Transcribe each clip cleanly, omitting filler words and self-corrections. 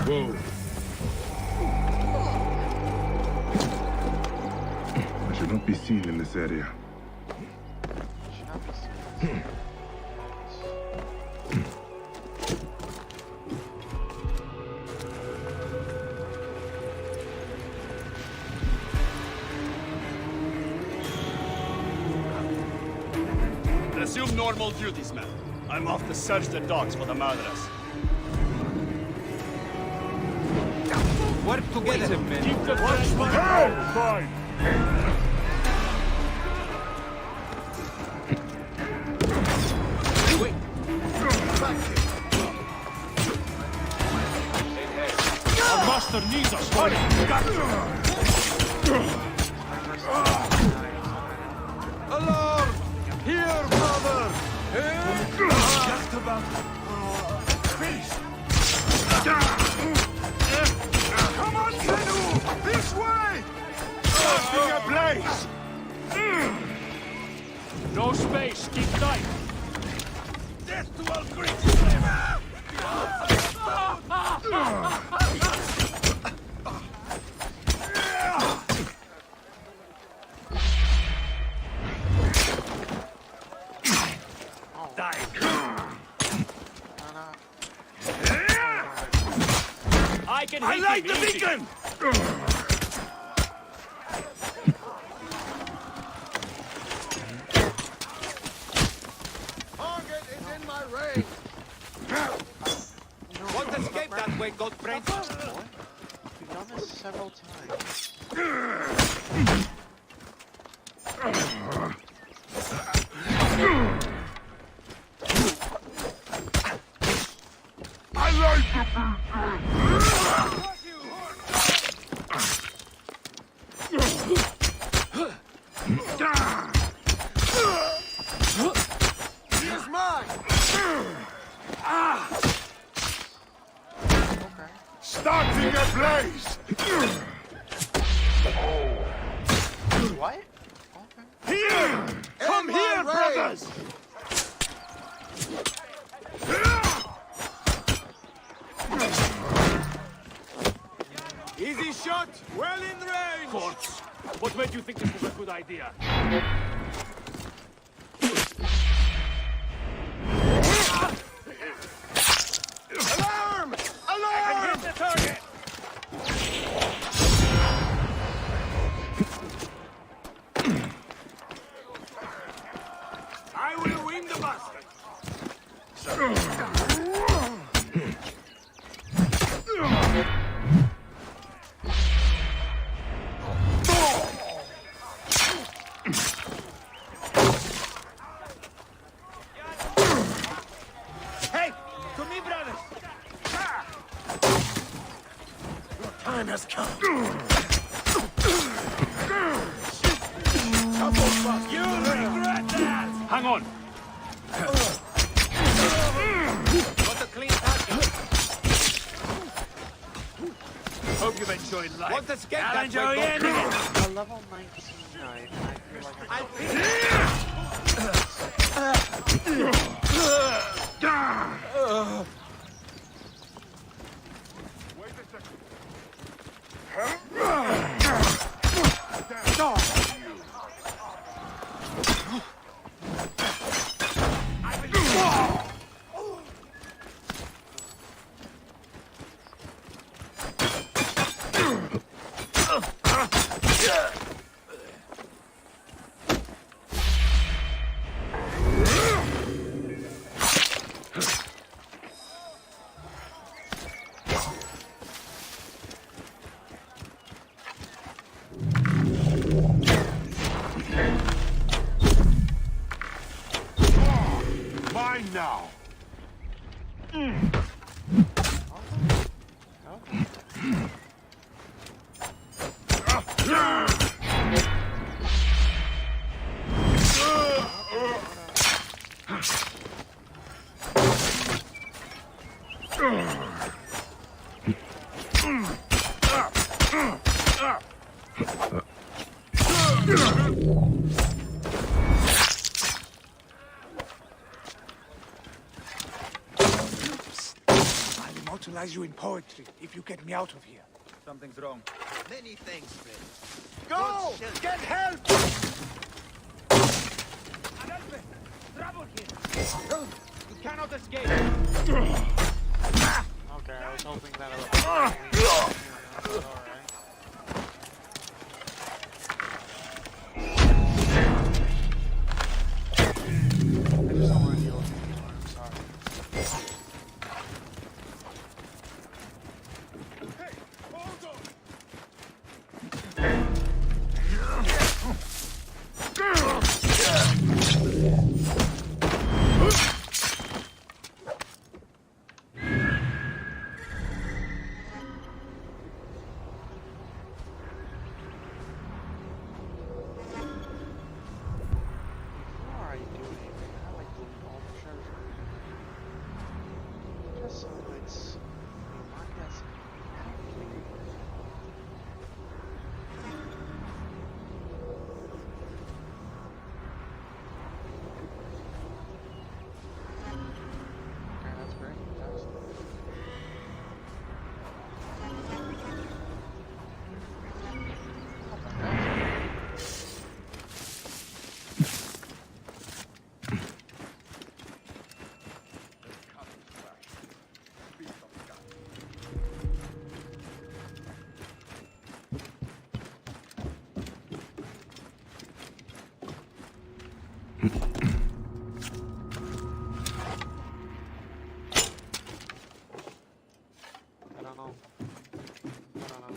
Whoa. I should not be seen in this area. Resume normal duties, man. I'm off to search the docks for the murderers. Work together, men. Keep the fine. Wait. Our master needs us. Alarm! Here, brother! Just about. Finish. Come on, Zenu! This way! Starting a blaze! No space. Keep tight. Death to all Greeks! I can hit I light him the easy. beacon! Target is in my range! Won't escape that way, Goldbrain! We've done this several times. I light the He's mine! Okay. Starting a blaze! What? Okay. Here! Come In here, my brothers! Easy shot! Well in range! Corpse. What made you think this was a good idea? Alarm! I Alarm! hit the target. I will win the basket! Hey! To me, brothers! Your time has come! You'll regret that. Hang on. Got a clean target! Hope you've enjoyed life. Won't escape I'll that enjoy way, ending it. A level 19 knife. I feel like I'll finish! I'll immortalize you in poetry if you get me out of here. Something's wrong. Many thanks, friend. Go! Get help! Adalbe! Trouble here! You cannot escape! Okay, I was hoping that I would. Alright. I just don't want to deal with it anymore, I'm sorry. Hey, hold on! What are you doing? I like doing all the treasure. Just so it's marked as complete. Okay, that's great. That's I don't know. I don't know.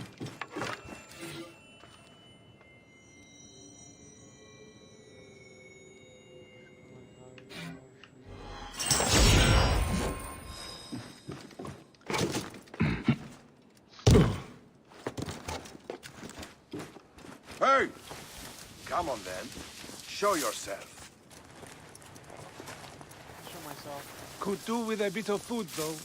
Hey! Come on then. Show yourself. Show myself. Could do with a bit of food, though.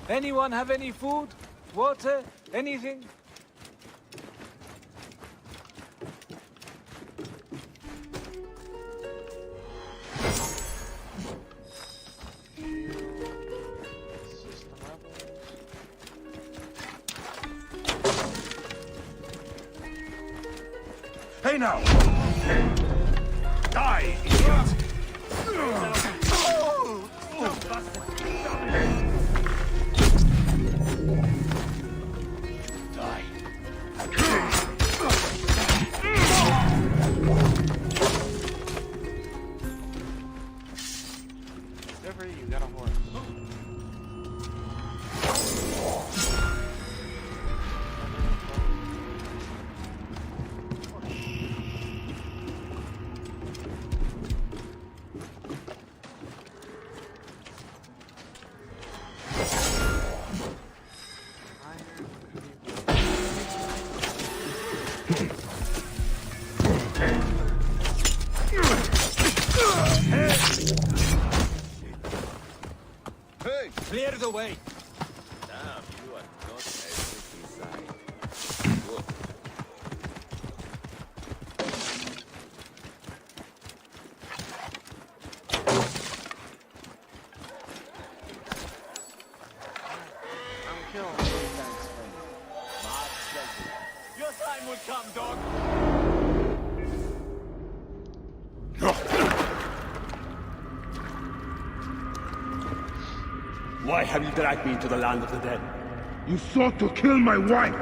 Anyone have any food? Water? Anything? System rebels. Hey now! Die, idiot! Die. Good for you, you got a horse. Hey! Clear the way. Damn, you are not as quick as I. Good. I'm killed. Thanks, friend. My pleasure. Your time will come, dog. Why have you dragged me to the land of the dead? You sought to kill my wife!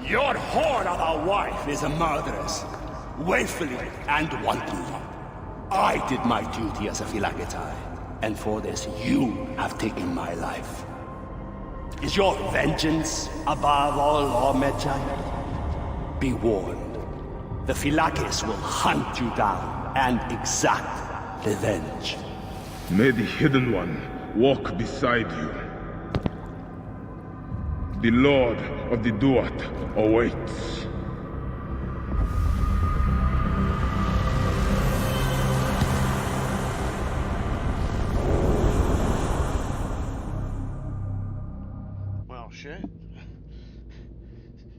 Your whore of a wife is a murderess, willfully and wantonly. I did my duty as a Phylakitai, and for this you have taken my life. Is your vengeance above all law, Medjay? Be warned, the Phylakis will hunt you down and exact revenge. May the Hidden One walk beside you. The Lord of the Duat awaits. Well, shit.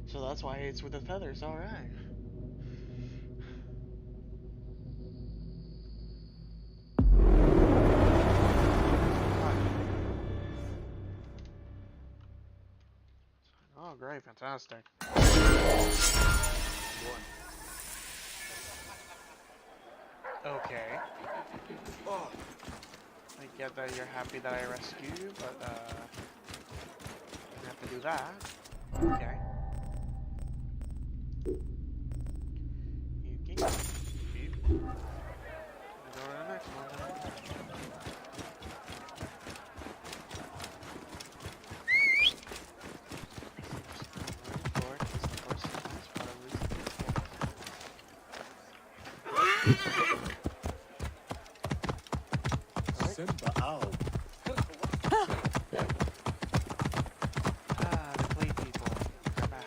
So that's why it's with the feathers, alright. Oh, great, fantastic. Okay. I get that you're happy that I rescued you, but, you have to do that. Okay. You can go to the next one. The clay people. They're back.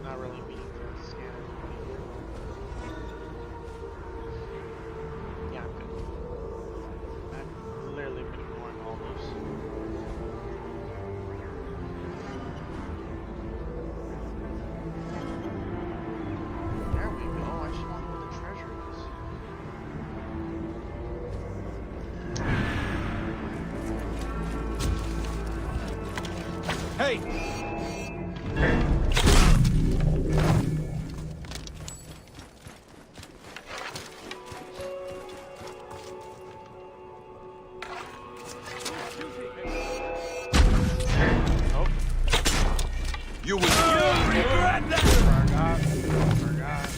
Not really meaning to scan it. Yeah, I'm good. I've literally been ignoring all those. There we go. I just want to know where the treasure is. Hey! You will Regret that! Forgot.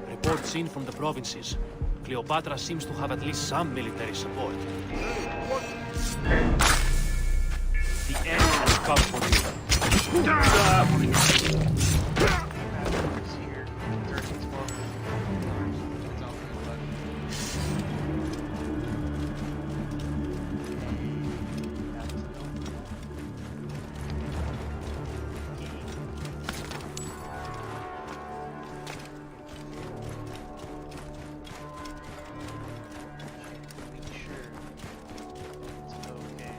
Reports in from the provinces. Cleopatra seems to have at least some military support. The end has come for you. It's here. 13th floor. It's all good, but... Make sure it's okay.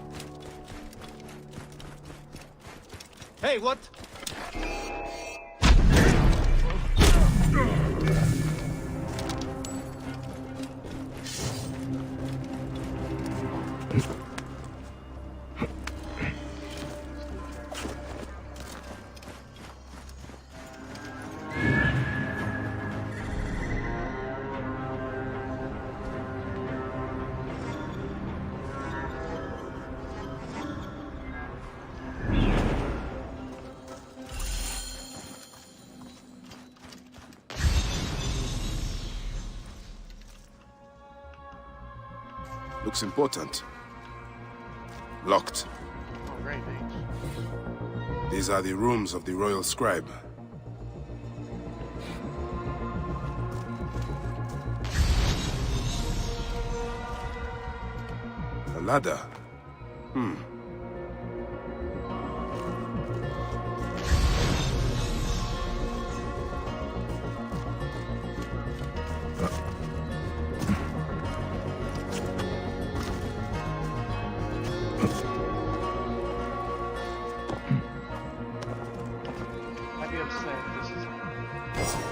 Hey, what? Looks important. Locked. Oh, great, thanks. These are the rooms of the royal scribe. A ladder.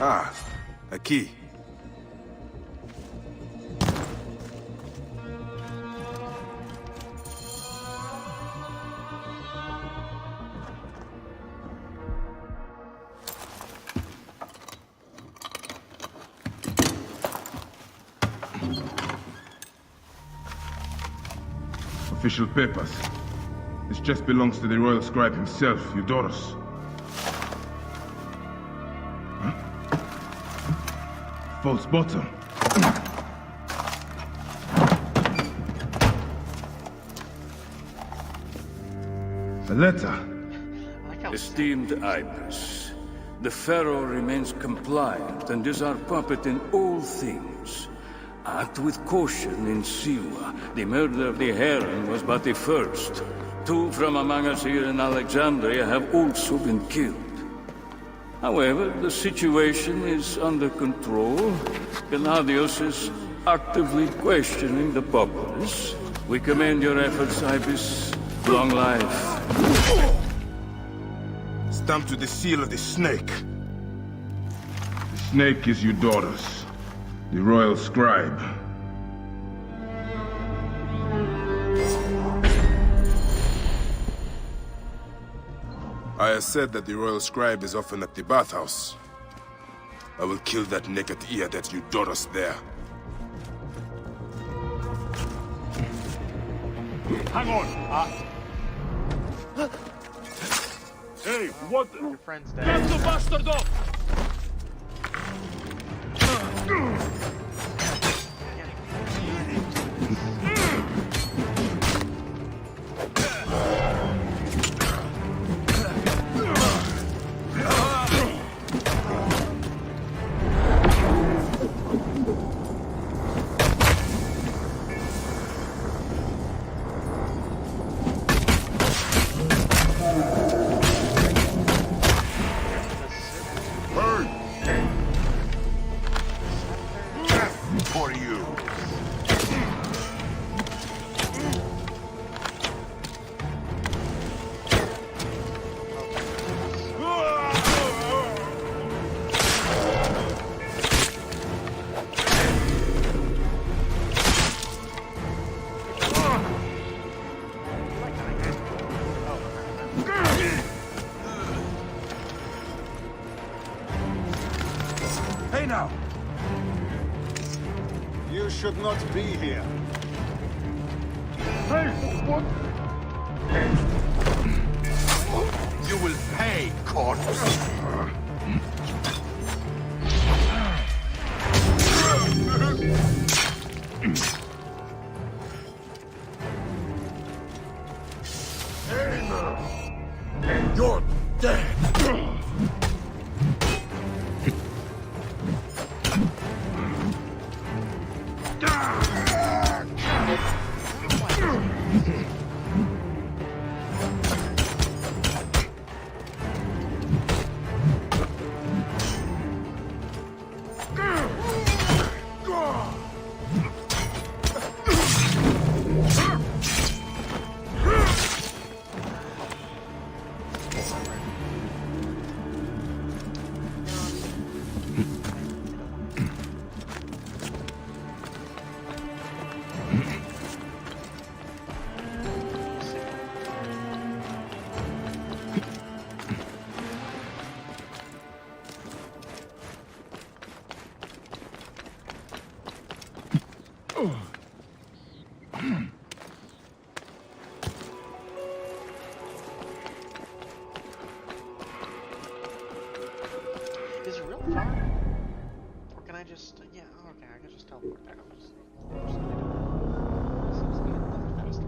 Ah, a key. Official papers. This chest belongs to the royal scribe himself, Eudorus. Huh? False bottom. A letter. I like how Esteemed Ibis, the Pharaoh remains compliant and is our puppet in all things. Act with caution in Siwa. The murder of the Heron was but the first. 2 from among us here in Alexandria have also been killed. However, the situation is under control. Gennadios is actively questioning the populace. We commend your efforts, Ibis. Long life. Stamped with the seal of the snake. The snake is Eudorus, the royal scribe. I said that the royal scribe is often at the bathhouse. I will kill that naked ear that Eudorus there. Hang on! Hey, what? your friend's dead. Get the bastard off! For you. Hey now! You should not be here. Hey, what? You will pay, corpse. You're dead. Is it real far? Or can I just... yeah, okay, I can just teleport back. I'll just... Seems to be a little faster.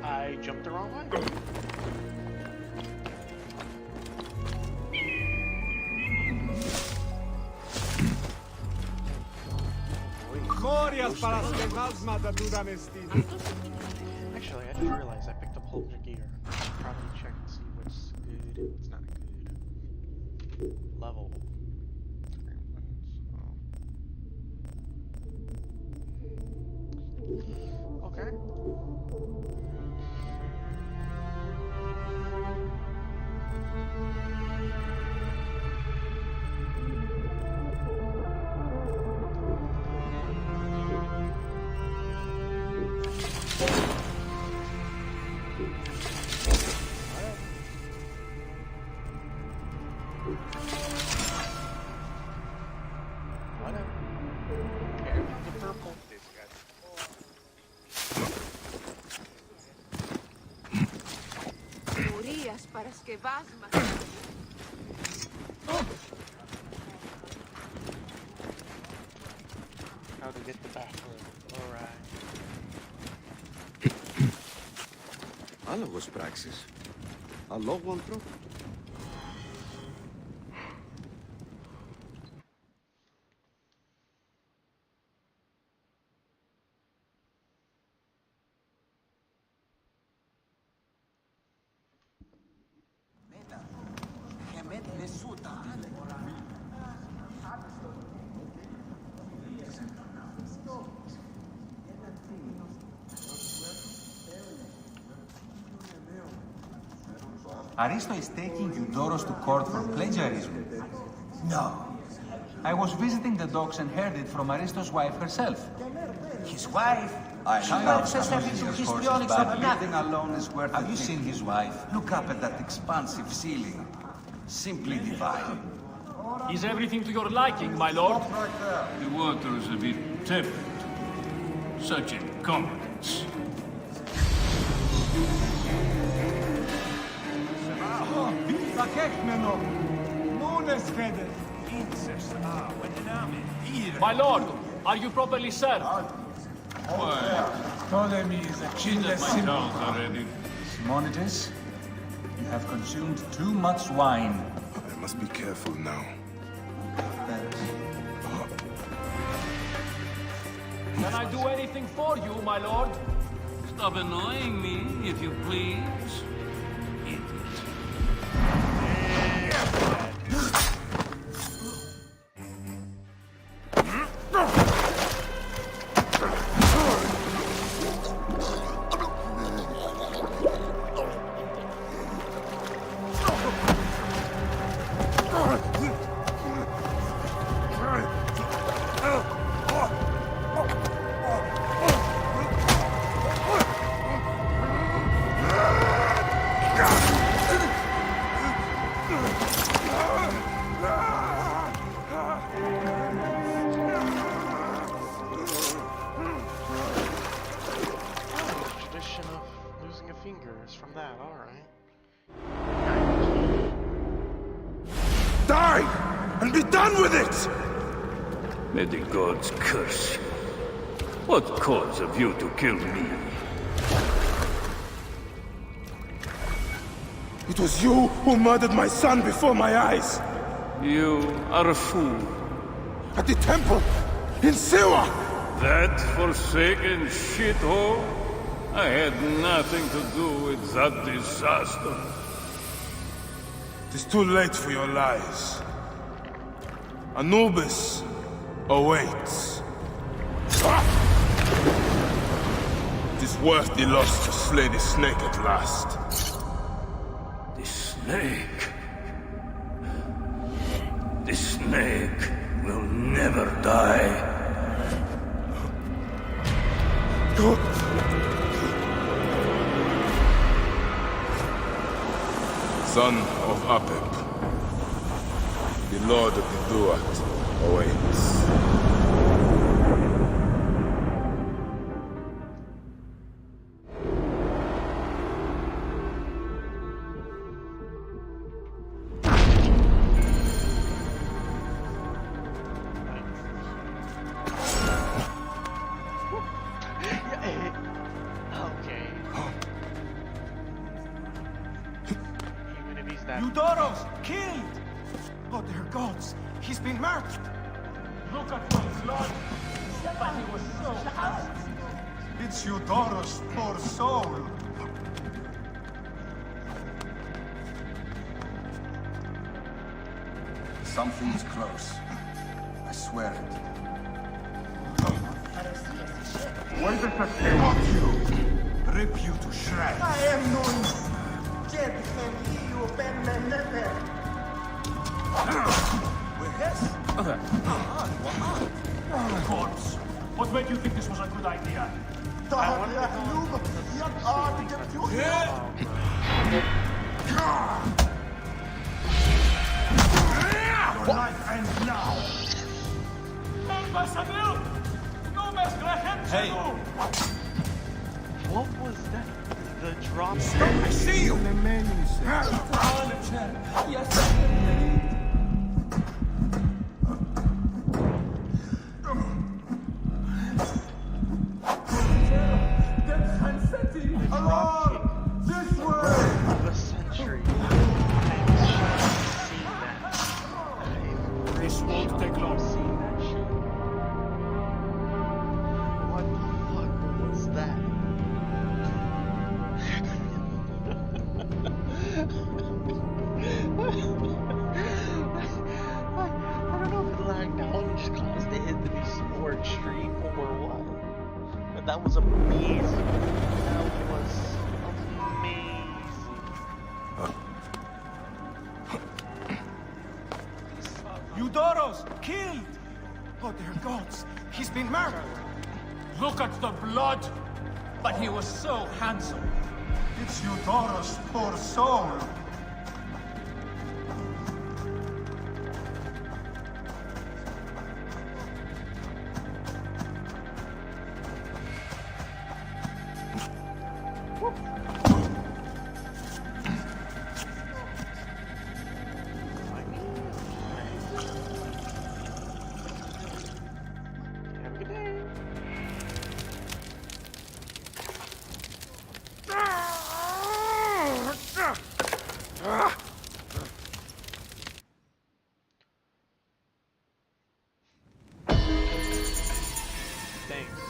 I jumped the wrong way. Actually, I just realized I picked up a whole bunch of gear. Probably check and see what's good, what's not good. Level. Okay. Whatever. Okay, everything's a purple. Ουρίας παρασκευάσματα. How to get the bathroom. Alright. Άλογος πράξης. Αλόγου ανθρώπου. Aristo is taking Eudoros to court for plagiarism. No. I was visiting the docks and heard it from Aristo's wife herself. His wife? She works herself into histrionics of nothing. Living alone is worth Have you seen his wife? Look up at that expansive ceiling. Simply divine. Is everything to your liking, my lord? The water is a bit tepid. Such incompetence. My lord, are you properly served? She's at my house already. Simonides, you have consumed too much wine. I must be careful now. Can I do anything for you, my lord? Stop annoying me, if you please. From that, alright. Die! And be done with it! May the gods curse you. What cause have you to kill me? It was you who murdered my son before my eyes! You are a fool. At the temple! In Siwa! That forsaken shithole? I had nothing to do with that disaster. It is too late for your lies. Anubis awaits. It is worth the loss to slay the snake at last. The snake? The snake will never die. Son of Apep, the Lord of the Duat awaits. Eudoros! Killed! Oh, dear gods! He's been murdered! Look at his blood! But he was so handsome. It's Eudoros, poor soul. Something is close. I swear it. Why does that fuck you? Rip you to shreds. I am known. Corpse. What made you think this was a good idea? Your life ends now. Hey. What was that? The drop. I see you. Drop This way. of a century. I've seen that. This won't take long. Seen that shit. What the fuck was that? I don't know if it lagged out and just caused the hit to be more extreme or what. But that was amazing. That was amazing. Eudoros, killed! Oh, dear gods, he's been murdered! Look at the blood! But he was so handsome. It's Eudoros, poor soul. Have a good day. Thanks.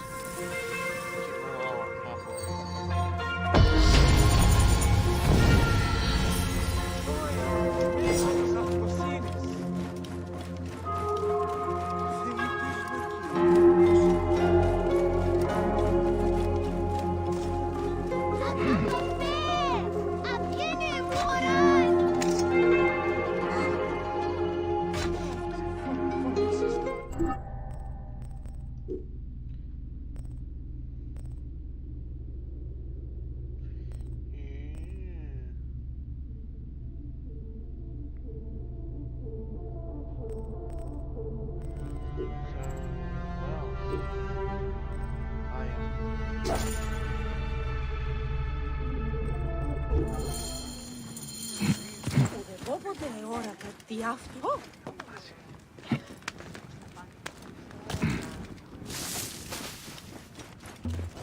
Όποτε ώρα κάτι αυτό.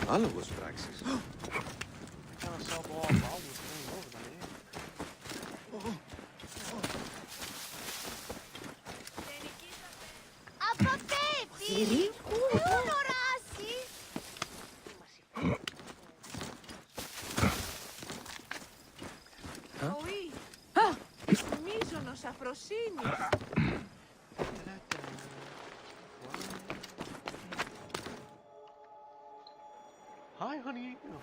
Άλογος πράξης. Θηρή, πού οράσει. Οή, μίζωνος αφροσύνης. Hi, honey. Oh.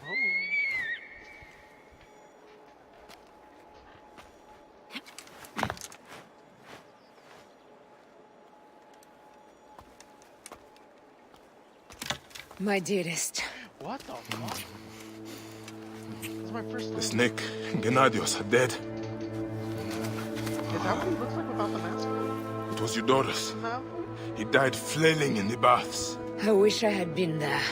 My dearest. What the fuck? This is my first time. The snake, Gennadios, are dead. Is that what he looks like without the mask? It was Eudoros. No. He died flailing in the baths. I wish I had been there.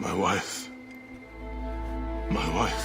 My wife. My wife.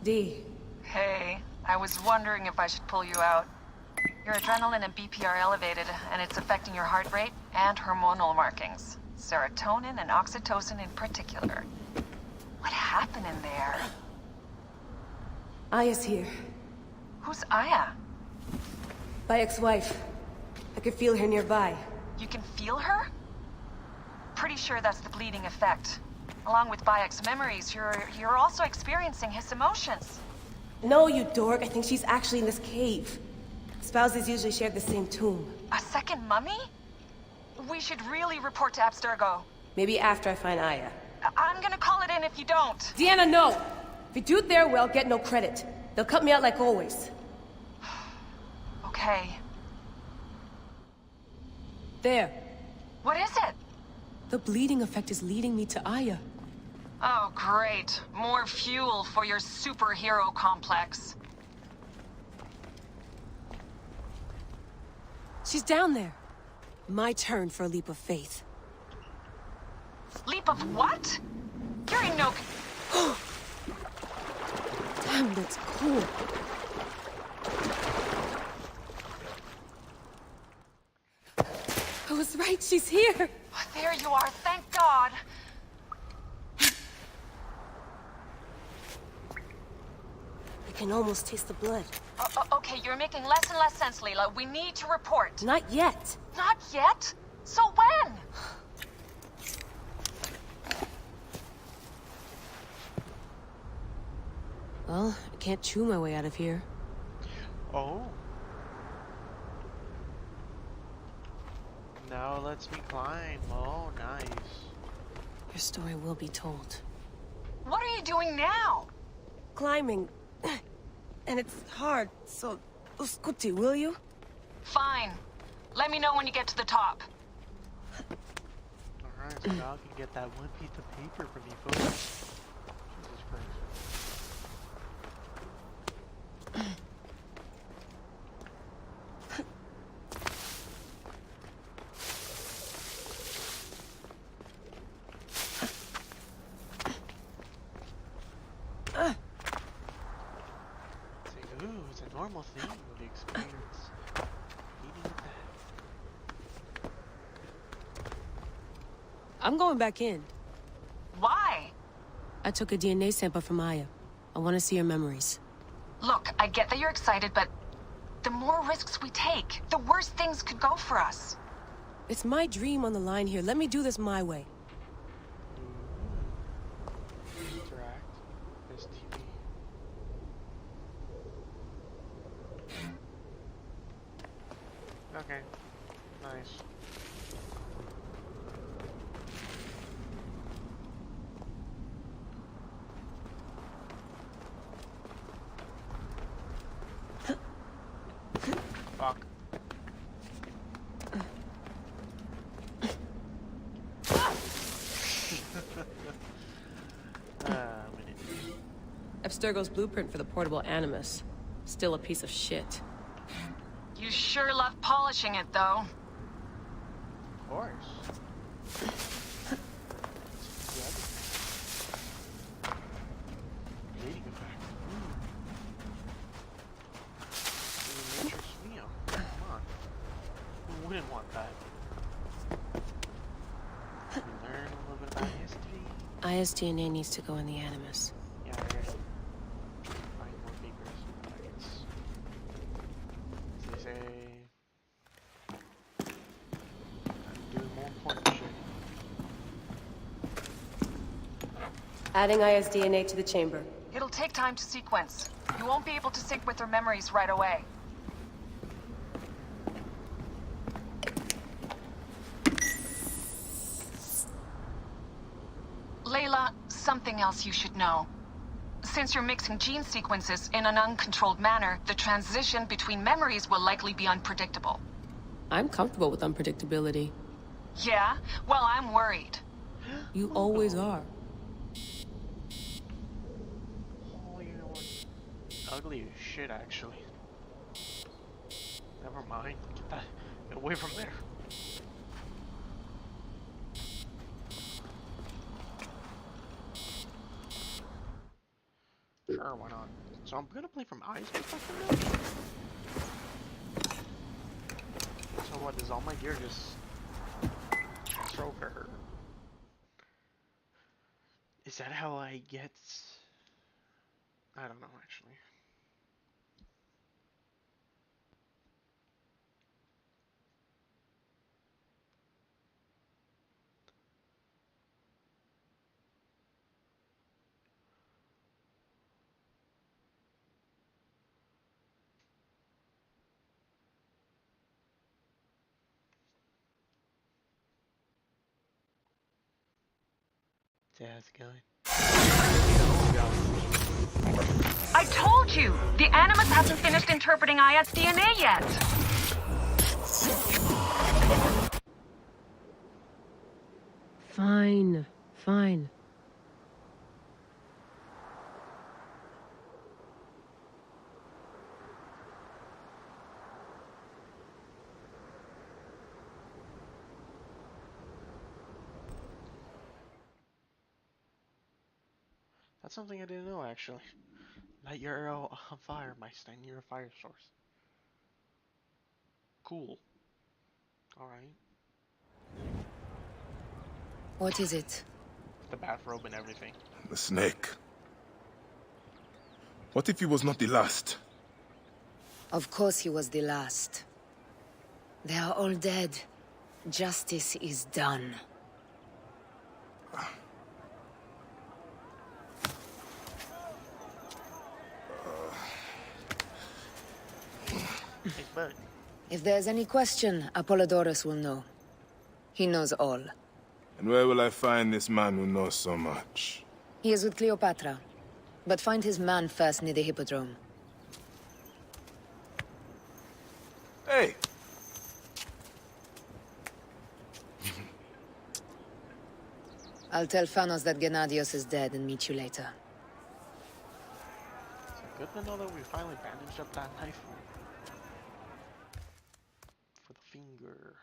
Dee. Hey, I was wondering if I should pull you out. Your adrenaline and BP are elevated, and it's affecting your heart rate and hormonal markings. Serotonin and oxytocin in particular. What happened in there? Aya's here. Who's Aya? My ex-wife. I could feel her nearby. You can feel her? Pretty sure that's the bleeding effect. Along with Bayek's memories, you're also experiencing his emotions. No, you dork. I think she's actually in this cave. Spouses usually share the same tomb. A second mummy? We should really report to Abstergo. Maybe after I find Aya. I'm gonna call it in if you don't. Deanna, no! If you do it there, well, get no credit. They'll cut me out like always. Okay. There. What is it? The bleeding effect is leading me to Aya. Oh, great. More fuel for your superhero complex. She's down there. My turn for a leap of faith. Leap of what? You're in no... Damn, that's cool. I was right, she's here. There you are, thank God. I can almost taste the blood. Okay, you're making less and less sense, Leila. We need to report. Not yet. Not yet? So when? Well, I can't chew my way out of here. Oh. Now lets me climb. Oh, nice. Your story will be told. What are you doing now? Climbing. And it's hard, so... Scuti, will you? Fine. Let me know when you get to the top. Alright, so now I can get that one piece of paper from you folks. Jesus Christ. Ooh, it's a normal thing with the experience. Eating that. I'm going back in. Why? I took a DNA sample from Aya. I want to see her memories. Look, I get that you're excited, but the more risks we take, the worse things could go for us. It's my dream on the line here. Let me do this my way. Interact. This TV. Okay. Nice. Fuck. Abstergo's blueprint for the portable Animus. Still a piece of shit. You sure love polishing it, though. Of course. Bleeding effect. Matrix Neo. Come on. Who wouldn't want that? Learn a little bit about history. Aya's DNA needs to go in the Animus. Yeah, I heard it. Find more papers. As they say. I'm doing more important shit. Adding Aya's DNA to the chamber. It'll take time to sequence. You won't be able to sync with her memories right away. Layla, something else you should know. Since you're mixing gene sequences in an uncontrolled manner, the transition between memories will likely be unpredictable. I'm comfortable with unpredictability. Yeah? Well, I'm worried. You always are. Oh, you know what? Ugly as shit, actually. Never mind. Get that. Get away from there. Sure. Sure, why not? So I'm gonna play from Ai's perspective now? So what, does all my gear just stroke her? Is that how I get... I don't know, actually. Yeah, how's it going? I told you! The Animus hasn't finished interpreting Ayat's DNA yet! Fine, fine. That's something I didn't know, actually. Light your arrow on fire by standing near a fire source. Cool. Alright. What is it? The bathrobe and everything. The snake. What if he was not the last? Of course he was the last. They are all dead. Justice is done. If there's any question, Apollodorus will know. He knows all. And where will I find this man who knows so much? He is with Cleopatra. But find his man first near the Hippodrome. Hey! I'll tell Phanos that Gennadios is dead and meet you later. Good to know that we finally bandaged up that knife. For the finger.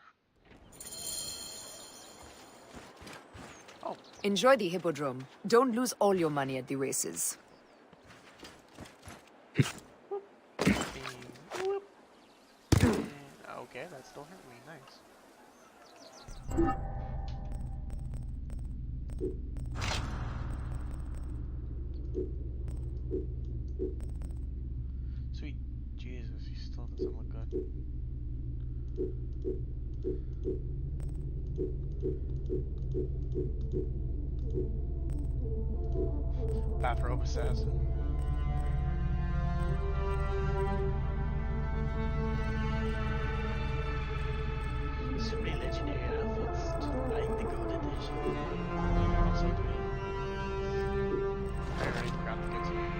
Oh. Enjoy the Hippodrome. Don't lose all your money at the races. Okay, that still hurt me. Nice. Sweet Jesus, he still doesn't look good. Bathrobe assassin. So many legendary outfits like the gold edition. Also doing. I already forgot the kid's name.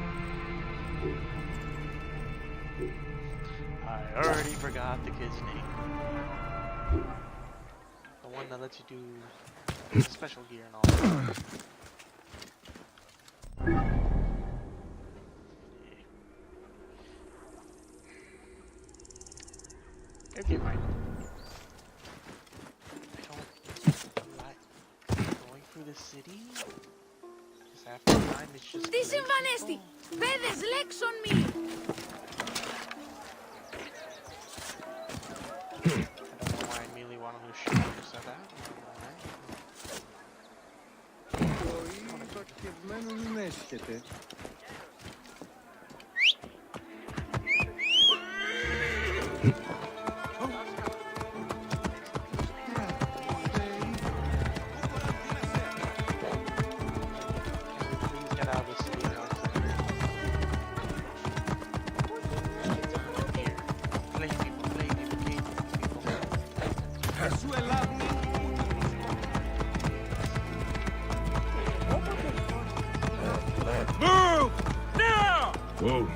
I already forgot the kid's name. The one that lets you do special gear and all that. Okay, fine. I don't like going through the city. Because after time it's just. Τι συμβανέστη! Παιδες, λέξον μη! I don't know why I immediately want to lose shit when you said that. Move! Now! Whoa.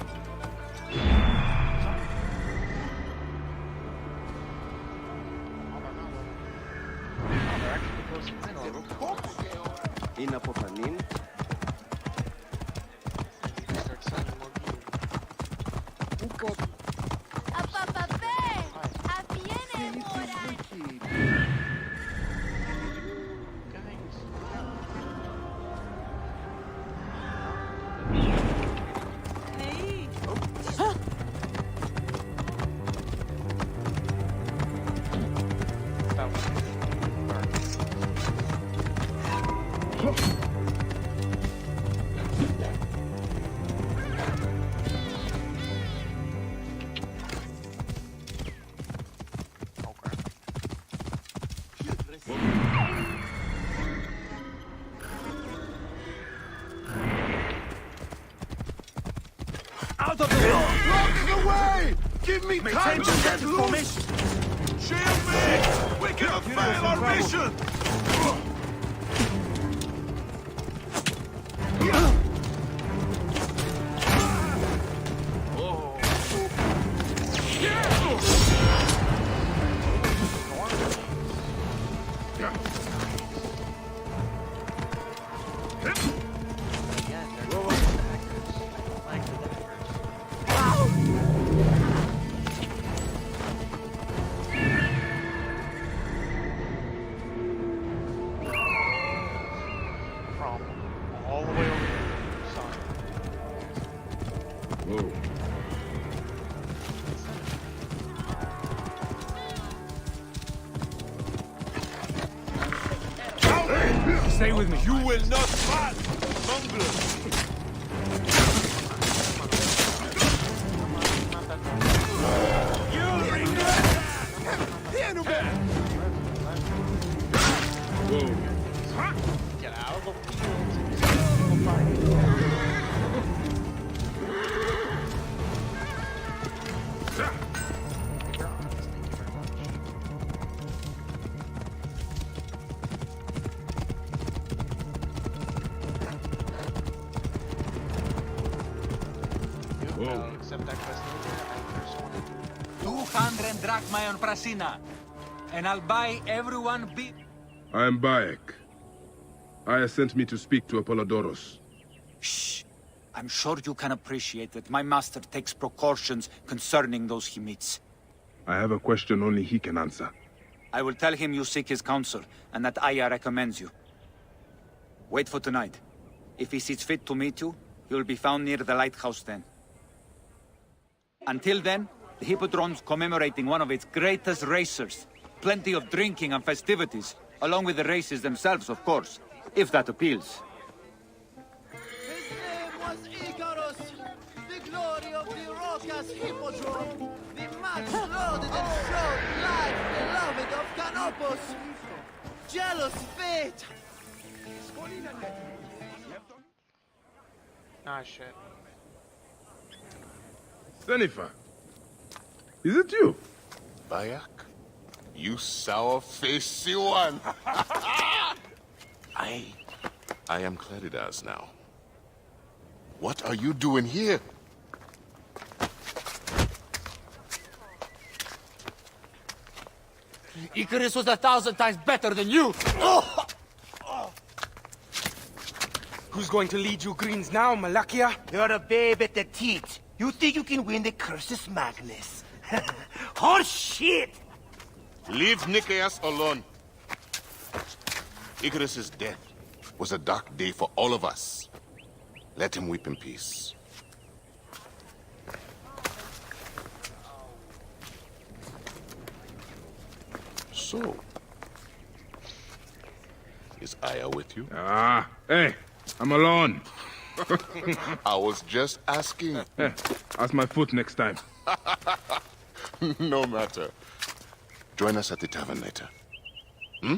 Είναι από Φανίν. Απαπαπέ! Απιένε, μωράκι! Out of the way! Blocking the way! Give me time to get loose! Formation. Shield me! We cannot fail our mission! All the way over here. Whoa. Stay with me. You will not pass, mongrel! Get out of the field. Accept that quest later. I just wanted 200 drachma on Prasina. And I'll buy everyone I am Bayek. Aya sent me to speak to Apollodoros. Shh. I'm sure you can appreciate that my master takes precautions concerning those he meets. I have a question only he can answer. I will tell him you seek his counsel, and that Aya recommends you. Wait for tonight. If he sees fit to meet you, you'll be found near the lighthouse then. Until then, the Hippodrome's commemorating one of its greatest racers. Plenty of drinking and festivities, along with the races themselves, of course, if that appeals. His name was Icarus, the glory of the Rocas Hippodrome, the much lauded and showed life beloved of Canopus. Jealous fate! Ah, shit. Sennifer, is it you? Bayek? You sour-faced one! I am Claridas now. What are you doing here? Icarus was 1,000 times better than you! Who's going to lead you Greens now, Malakia? You're a babe at the teat. You think you can win the Cursus Magnus? Horse shit! Leave Nicaeus alone. Icarus's death was a dark day for all of us. Let him weep in peace. So, is Aya with you? Ah, hey, I'm alone. I was just asking. Hey, ask my foot next time. No matter. Join us at the tavern later. Hmm?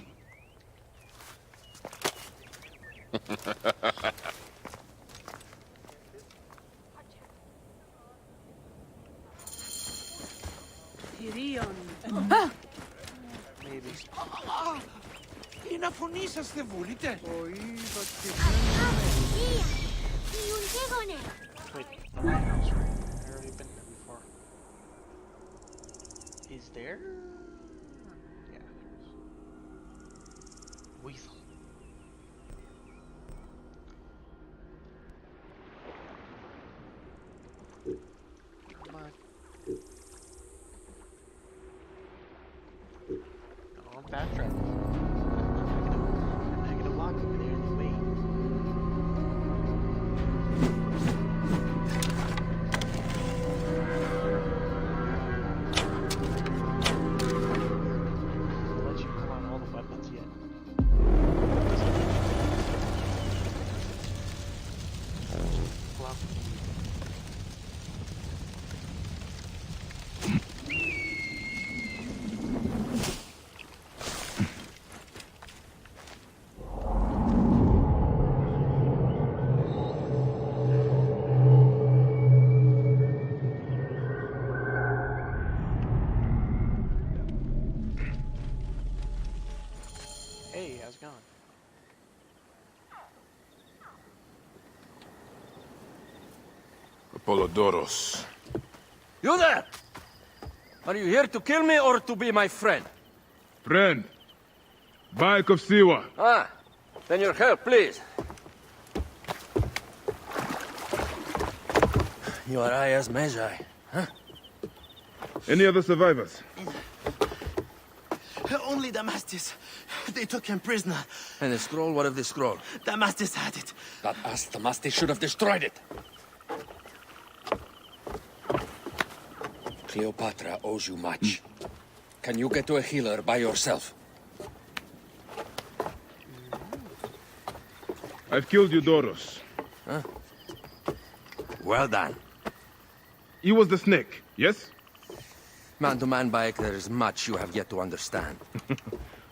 Maybe. Τι να φωνήσαστε βούλετε. Wait, I already been there before. Is there? Yeah, there is. Weasel. Come on. Oh, I'm backtracking. Negative lock over there in the way. Hey, how's it going? Apollodorus. You there! Are you here to kill me or to be my friend? Friend. Bayek of Siwa. Ah, then your help, please. You are Aya's Magi, huh? Any other survivors? Only Damastis. They took him prisoner. And the scroll? What of the scroll? Damastis had it. That us, Damastis, should have destroyed it. Cleopatra owes you much. Can you get to a healer by yourself? I've killed Eudoros. Huh? Well done. He was the snake, yes? Man to man, Bayek, there is much you have yet to understand.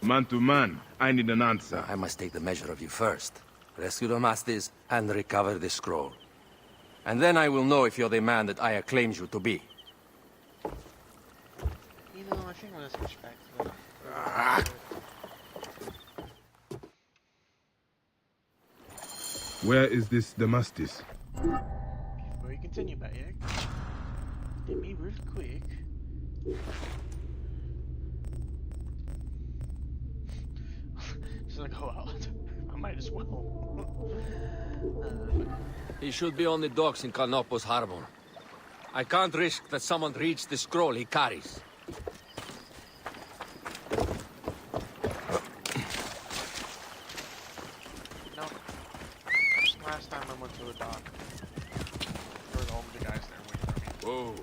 Man to man, I need an answer. I must take the measure of you first. Rescue Damastis and recover the scroll. And then I will know if you're the man that Aya claims you to be. You know, I think I'm gonna switch back to the... Where is this Damastis? Before you continue, Bayek, let me real quick. Just gonna go out. I might as well. He should be on the docks in Canopus Harbor. I can't risk that someone reads the scroll he carries. No. Last time I went to the dock, there was all the guys there waiting for me. Whoa.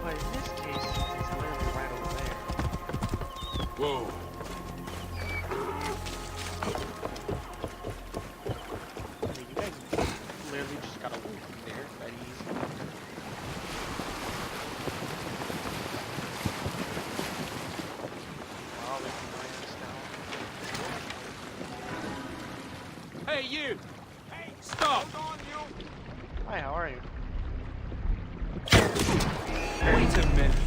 But in this case, it's literally right over there. Whoa. I mean, you guys literally just gotta walk from there. That easy. Wow, they can bring us down. Hey, you! Hey, stop! Hi, how are you? Wait a minute.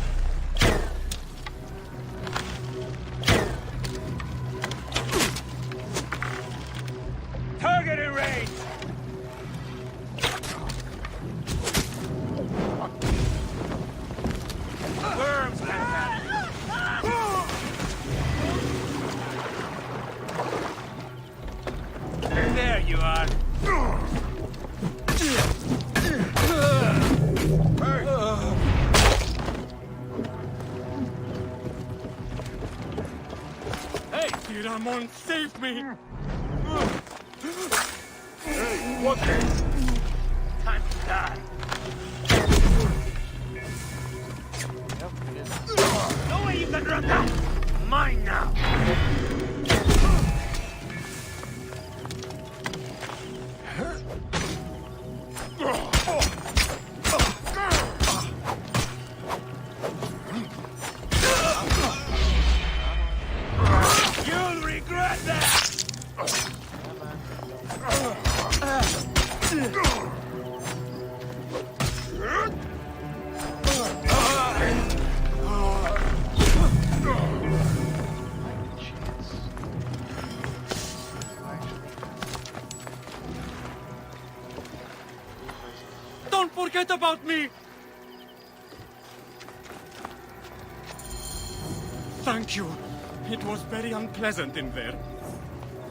Target in range! Worms, there you are. Hey! Tiramon, save me! Hey, what? Time to die. Yep, it is. No way you can run that! Mine now! You'll regret that! Don't forget about me! Thank you. It was very unpleasant in there.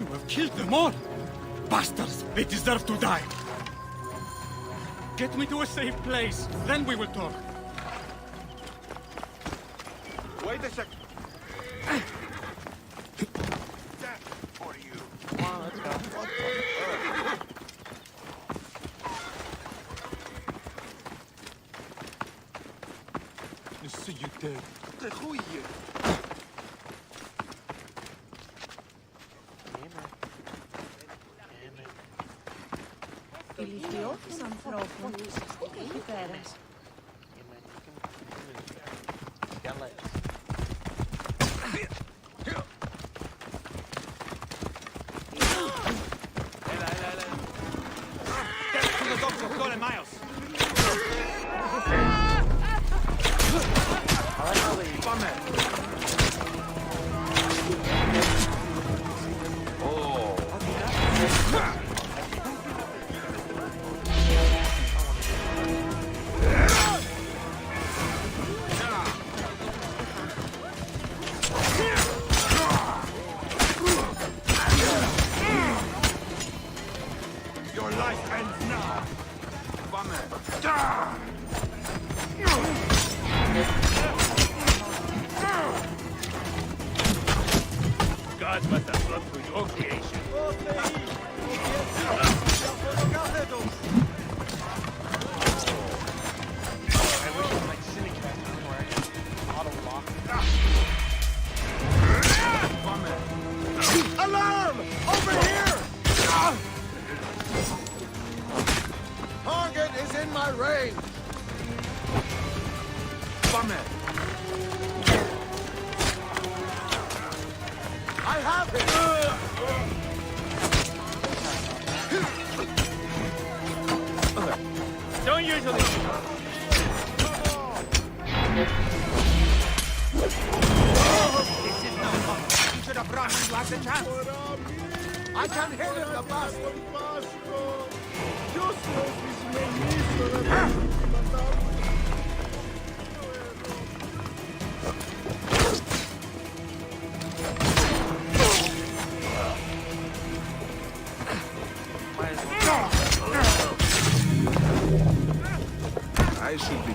You have killed them all. Bastards, they deserve to die. Get me to a safe place, then we will talk. Wait a sec. For you. Come on, let's go. Nu zie je de goeie. Ηλικιώδης ανθρώπων εκεί πέρα. Get to the docks of Ptolemaios. Your life ends now. God must have looked through your creation. I wish it was like Cinecast where I can auto lock. Alarm! Over here! Target is in my range. I have it! Don't usually... This is no fun. You should have brought him like a chance. I can hear him, the bastard. I should be.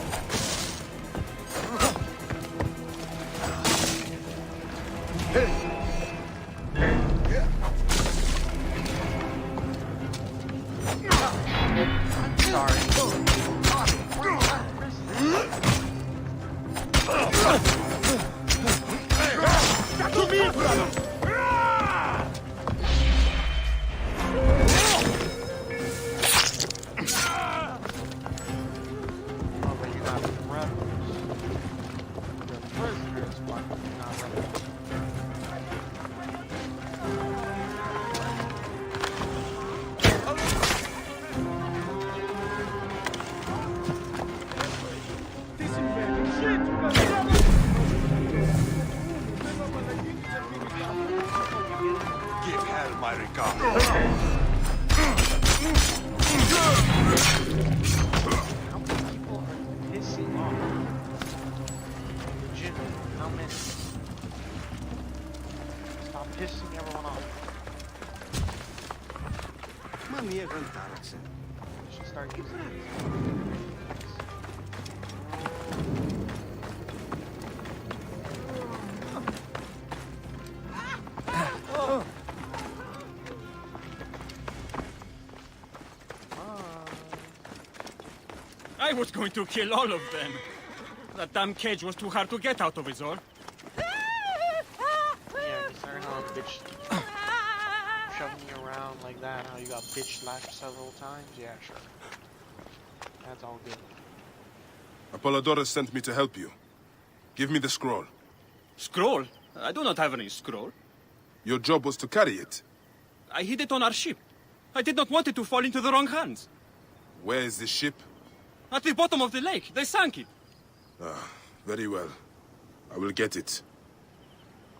Give hell my regard. Pissing off. Legit, how many? Stop pissing everyone off. You should start using it. I was going to kill all of them. That damn cage was too hard to get out of, is all. Yeah, considering how a bitch shoving you around like that, how you got bitch slapped several times, yeah, sure. That's all good. Apollodorus sent me to help you. Give me the scroll. Scroll? I do not have any scroll. Your job was to carry it. I hid it on our ship. I did not want it to fall into the wrong hands. Where is the ship? At the bottom of the lake. They sank it. Ah, very well. I will get it.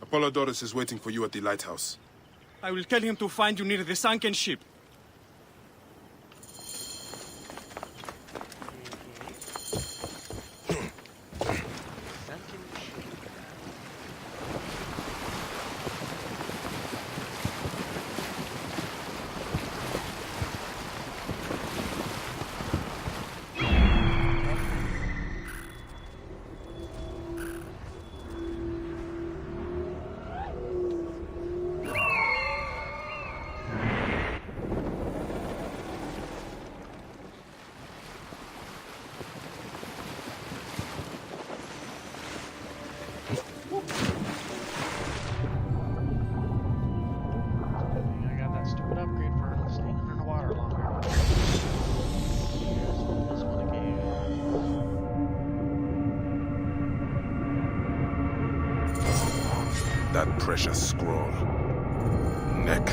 Apollodorus is waiting for you at the lighthouse. I will tell him to find you near the sunken ship. That precious scroll. Neck.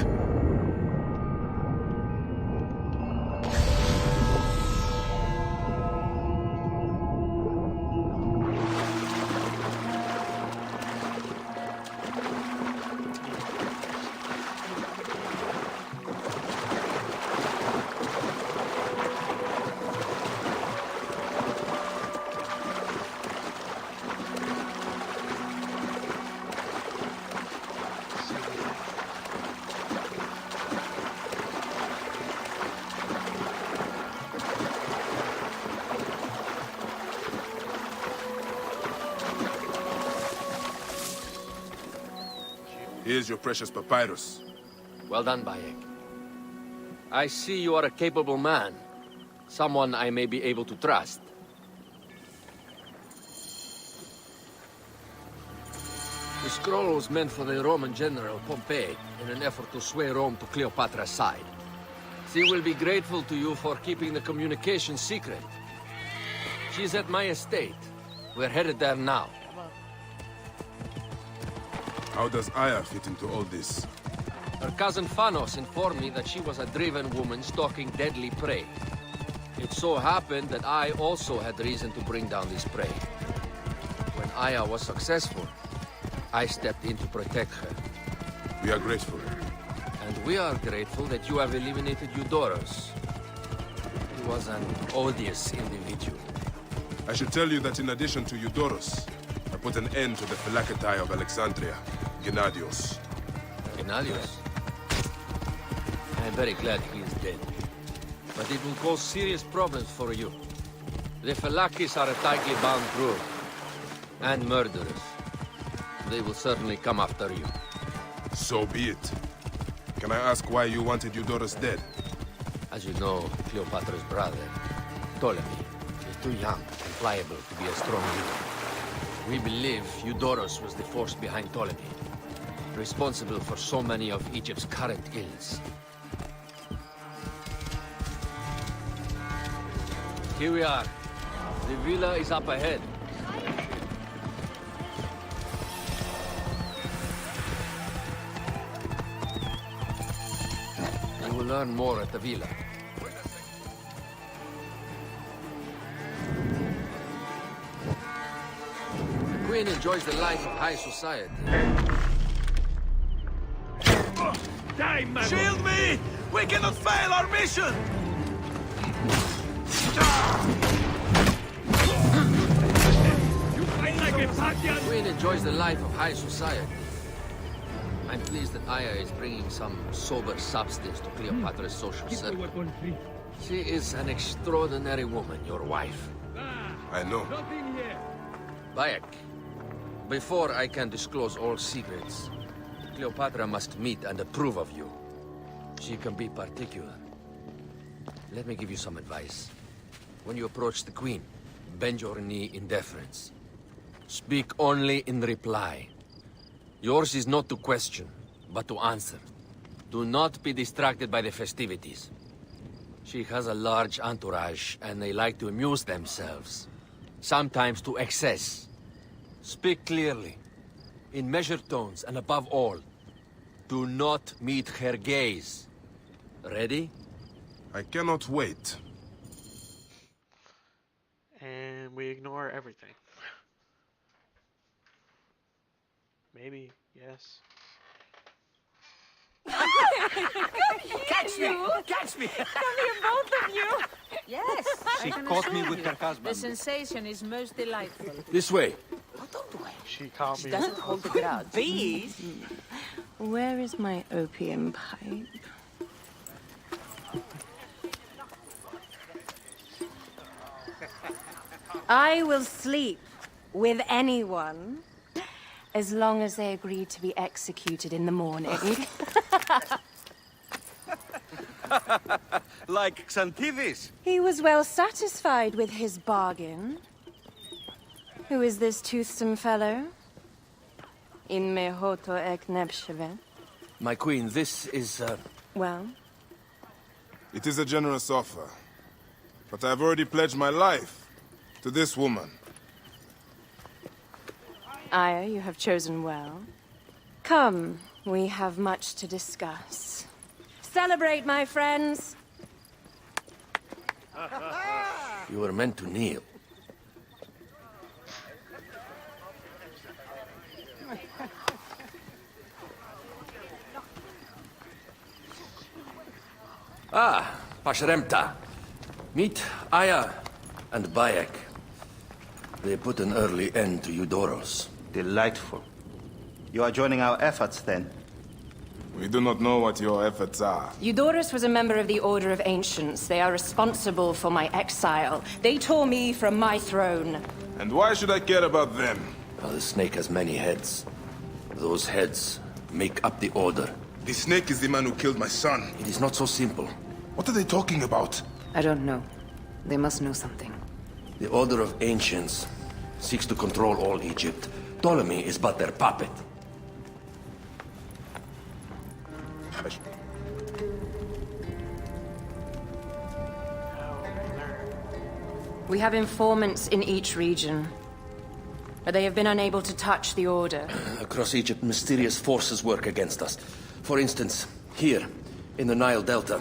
Here's your precious papyrus. Well done, Bayek. I see you are a capable man. Someone I may be able to trust. The scroll was meant for the Roman general Pompey in an effort to sway Rome to Cleopatra's side. She will be grateful to you for keeping the communication secret. She's at my estate. We're headed there now. How does Aya fit into all this? Her cousin Phanos informed me that she was a driven woman stalking deadly prey. It so happened that I also had reason to bring down this prey. When Aya was successful, I stepped in to protect her. We are grateful. And we are grateful that you have eliminated Eudoros. He was an odious individual. I should tell you that in addition to Eudoros, I put an end to the Phylakitai of Alexandria, Gennadios. Gennadios? I am very glad he is dead. But it will cause serious problems for you. The Phylakis are a tightly bound group. And murderers. They will certainly come after you. So be it. Can I ask why you wanted Eudoros dead? As you know, Cleopatra's brother, Ptolemy, is too young and pliable to be a strong leader. We believe Eudoros was the force behind Ptolemy, responsible for so many of Egypt's current ills. Here we are. The villa is up ahead. You will learn more at the villa. The Queen enjoys the life of high society. Shield me! We cannot fail our mission! The Queen enjoys the life of high society. I'm pleased that Aya is bringing some sober substance to Cleopatra's social circle. She is an extraordinary woman, your wife. I know. Bayek, before I can disclose all secrets, Cleopatra must meet and approve of you. She can be particular. Let me give you some advice. When you approach the Queen, bend your knee in deference. Speak only in reply. Yours is not to question, but to answer. Do not be distracted by the festivities. She has a large entourage, and they like to amuse themselves. Sometimes to excess. Speak clearly, in measured tones, and above all, do not meet her gaze. Ready? I cannot wait. And we ignore everything. Maybe, yes. Catch me! Catch me! Come here, both of you! Yes, She I can caught me assure with you. her husband. The sensation is most delightful. This way. She caught me. Doesn't hold a grudge. Please. Where is my opium pipe? I will sleep with anyone as long as they agree to be executed in the morning. Like Xantivis. He was well satisfied with his bargain. Who is this toothsome fellow? In mehoto ek nebsheve. My queen, this is, Well, It is a generous offer. But I've already pledged my life to this woman. Aya, you have chosen well. Come, we have much to discuss. Celebrate, my friends! you were meant to kneel. Ah, Pashremta. Meet Aya and Bayek. They put an early end to Eudoros. Delightful. You are joining our efforts, then? We do not know what your efforts are. Eudoros was a member of the Order of Ancients. They are responsible for my exile. They tore me from my throne. And why should I care about them? Well, the snake has many heads. Those heads make up the Order. The Snake is the man who killed my son. It is not so simple. What are they talking about? I don't know. They must know something. The Order of Ancients seeks to control all Egypt. Ptolemy is but their puppet. We have informants in each region, but they have been unable to touch the Order. Across Egypt, mysterious forces work against us. For instance, here, in the Nile Delta,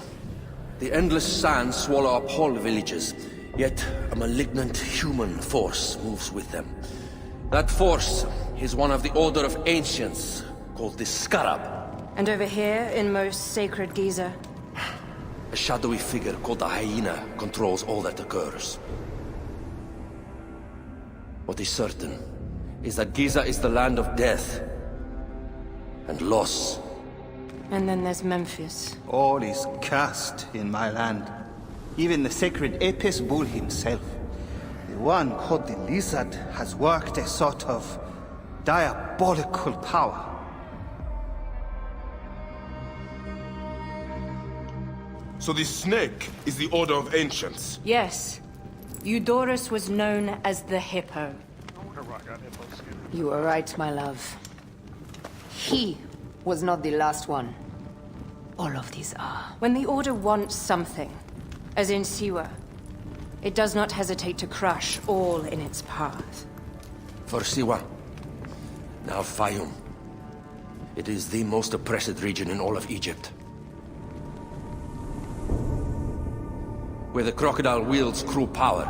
the endless sands swallow up whole villages, yet a malignant human force moves with them. That force is one of the Order of Ancients, called the Scarab. And over here, in most sacred Giza? A shadowy figure called the Hyena controls all that occurs. What is certain is that Giza is the land of death and loss. And then there's Memphis. All is cursed in my land. Even the sacred Apis bull himself. The one called the Lizard has worked a sort of diabolical power. So the Snake is the Order of Ancients? Yes. Eudorus was known as the Hippo. You are right, my love. He was not the last one. All of these are. When the Order wants something, as in Siwa, it does not hesitate to crush all in its path. For Siwa, now Fayum. It is the most oppressed region in all of Egypt. Where the crocodile wields cruel power,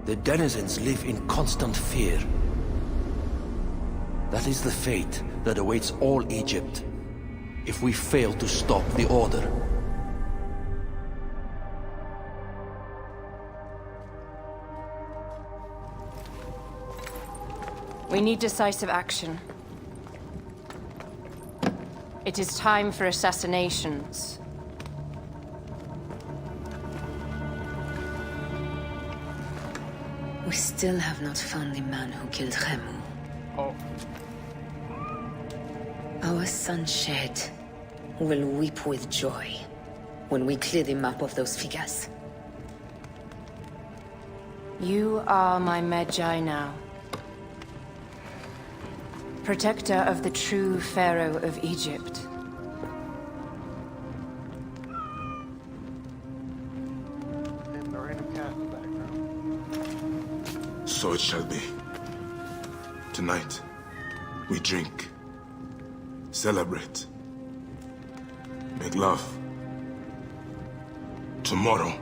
the denizens live in constant fear. That is the fate that awaits all Egypt if we fail to stop the Order. We need decisive action. It is time for assassinations. We still have not found the man who killed Khemu. Oh. Our son Shed will weep with joy when we clear the map of those figures. You are my Medjay now. Protector of the true Pharaoh of Egypt. And the random cat in the background. So it shall be. Tonight, we drink, celebrate, make love. Tomorrow,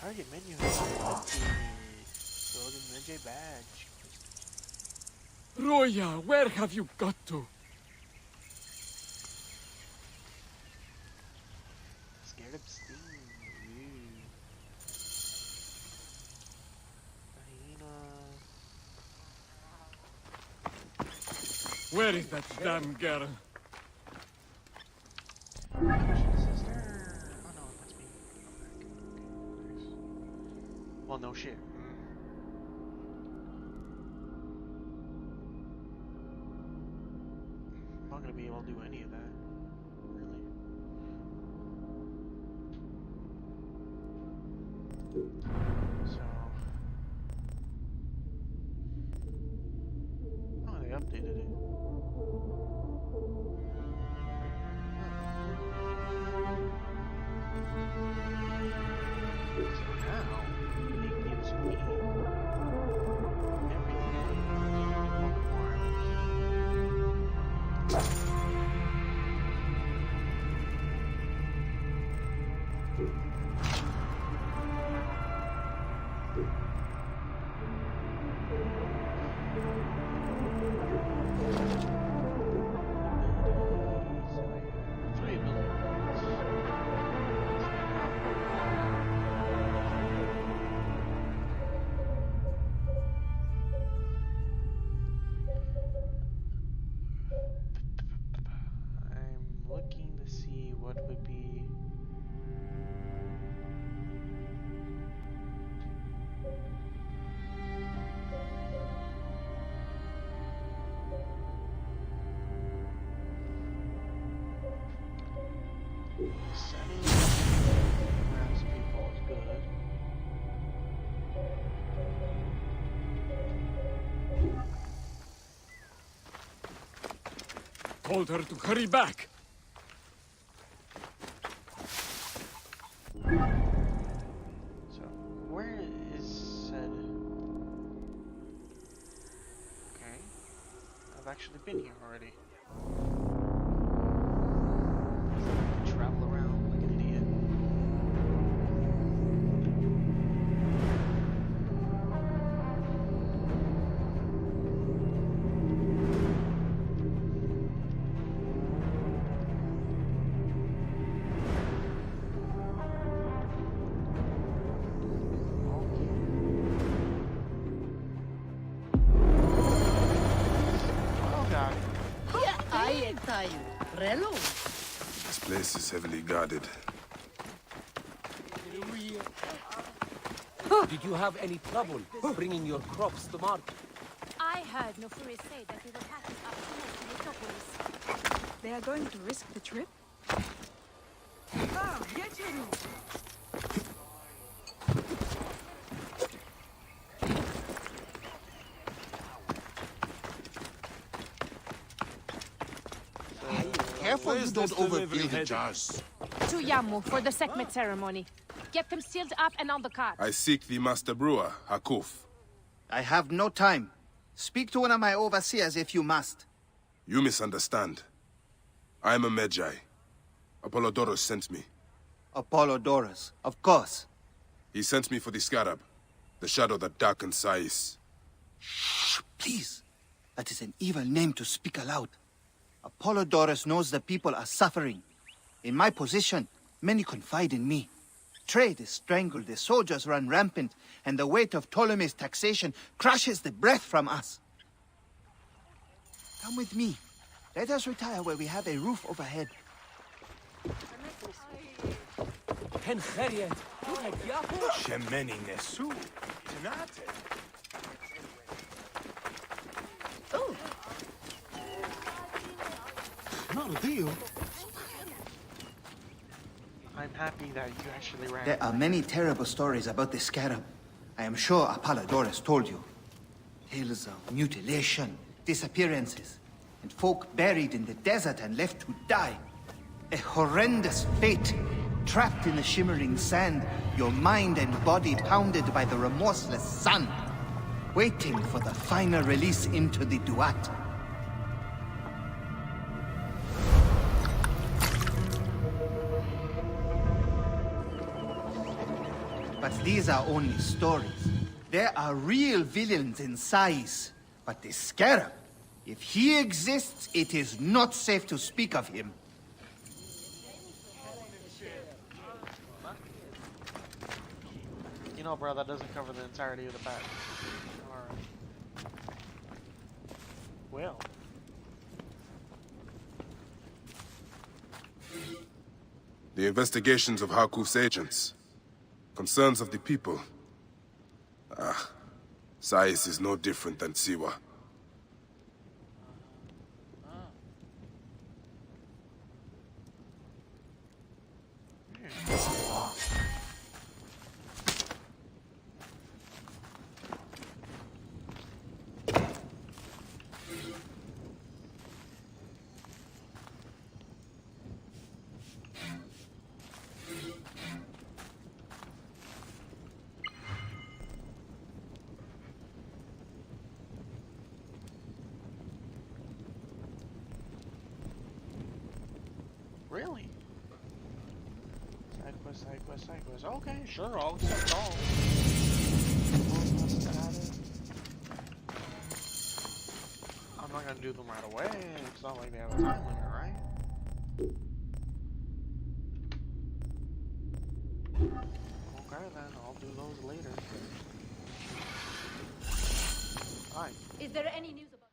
target menu has been updated. Golden Medjay badge. Roya, where have you got to? Scared of Steam. Hyena. Where is that damn girl? Well, no shit. I'm not gonna be able to do any of that, really. So, oh, they updated it. So now. It gives me everything. what would be... people is good. Told her to hurry back. So, where is said... Okay. I've actually been here already. Travel around like an idiot. This place is heavily guarded. Did you have any trouble bringing your crops to market? I heard Nofuri say that they were packing up to Metropolis. They are going to risk the trip? Come, get your room. Careful you don't overfill the jars. To Yamu for the Sekhmet ceremony. Get them sealed up and on the cart. I seek the master brewer, Hakuf. I have no time. Speak to one of my overseers if you must. You misunderstand. I am a Magi. Apollodorus sent me. Apollodorus, of course. He sent me for the scarab, the shadow that darkens Sais. Shh, please. That is an evil name to speak aloud. Apollodorus knows the people are suffering. In my position, many confide in me. Trade is strangled, the soldiers run rampant, and the weight of Ptolemy's taxation crushes the breath from us. Come with me. Let us retire where we have a roof overhead. Oh. Not a deal. I'm happy that you actually ran. There are many terrible stories about the scarab. I am sure Apollodorus told you. Tales of mutilation, disappearances, and folk buried in the desert and left to die. A horrendous fate, trapped in the shimmering sand, your mind and body pounded by the remorseless sun, waiting for the final release into the Duat. But these are only stories. There are real villains in Sais. But the Scarab, if he exists, it is not safe to speak of him. You know, bro, that doesn't cover the entirety of the pack. Alright. Well. The investigations of Hakuf's agents. Concerns of the people. Sais is no different than Siwa. Really? Side quest, side quest, side quest. Okay, sure, I'll accept all. I'm not gonna do them right away. It's not like they have a time limit, right? Okay, then I'll do those later. Alright. Is there any news about...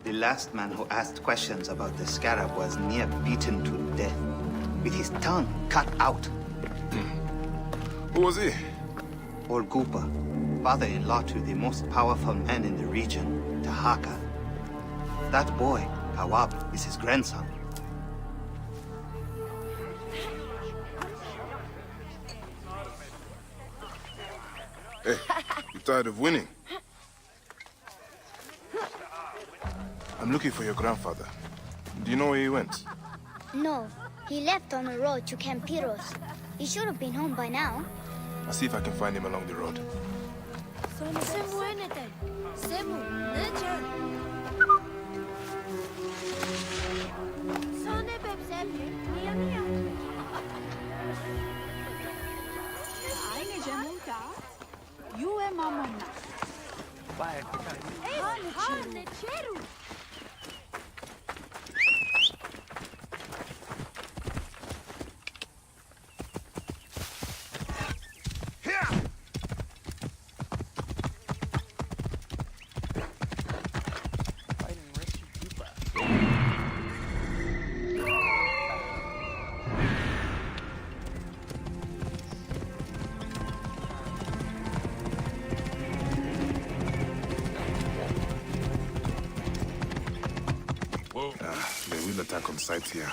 The last man who asked questions about the Scarab was near beaten to death. with his tongue cut out. Who was he? Orgupa, father-in-law to the most powerful man in the region, Tahaka. That boy, Kawab, is his grandson. Hey, you tired of winning? I'm looking for your grandfather. Do you know where he went? No, he left on the road to Campiros. He should have been home by now. I'll see if I can find him along the road. They will attack on sight here.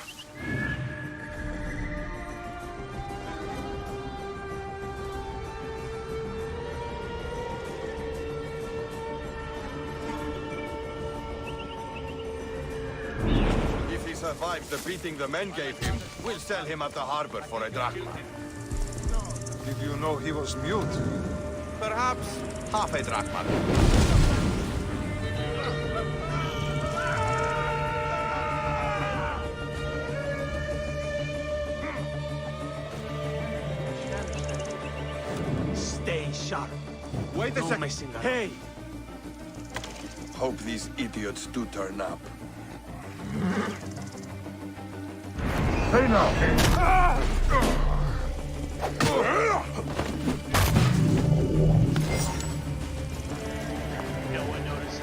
If he survives the beating the men gave him, we'll sell him at the harbor for a drachma. Did you know he was mute? Perhaps half a drachma. Stay sharp. Wait a No second. messing around. Hey! Hope these idiots do turn up. Hey now! No one notices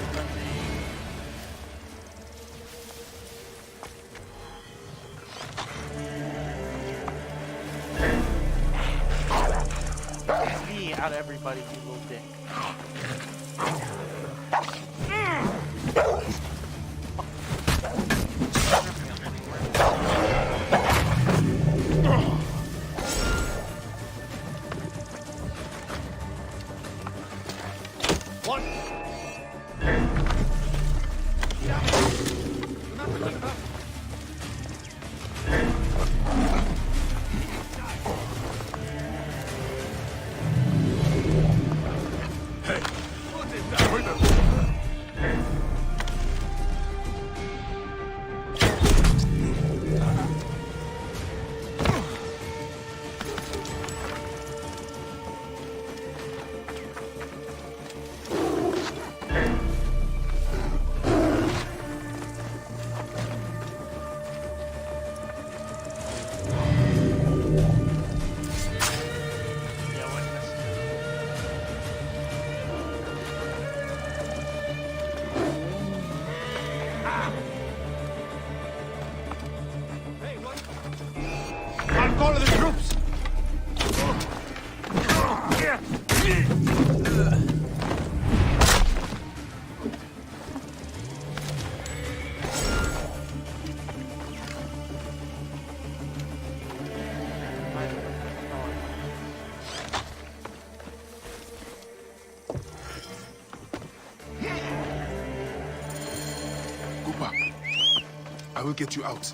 me out of everybody, you little dick. What? I'll call the troops! Gupa, I will get you out.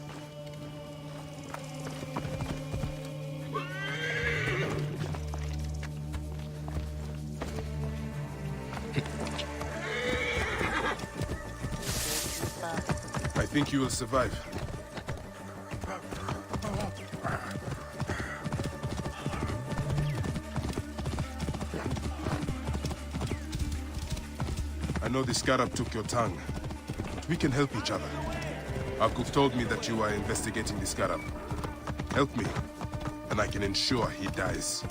I think you will survive. I know the scarab took your tongue, but we can help each other. Akuf told me that you are investigating the scarab. Help me, and I can ensure he dies.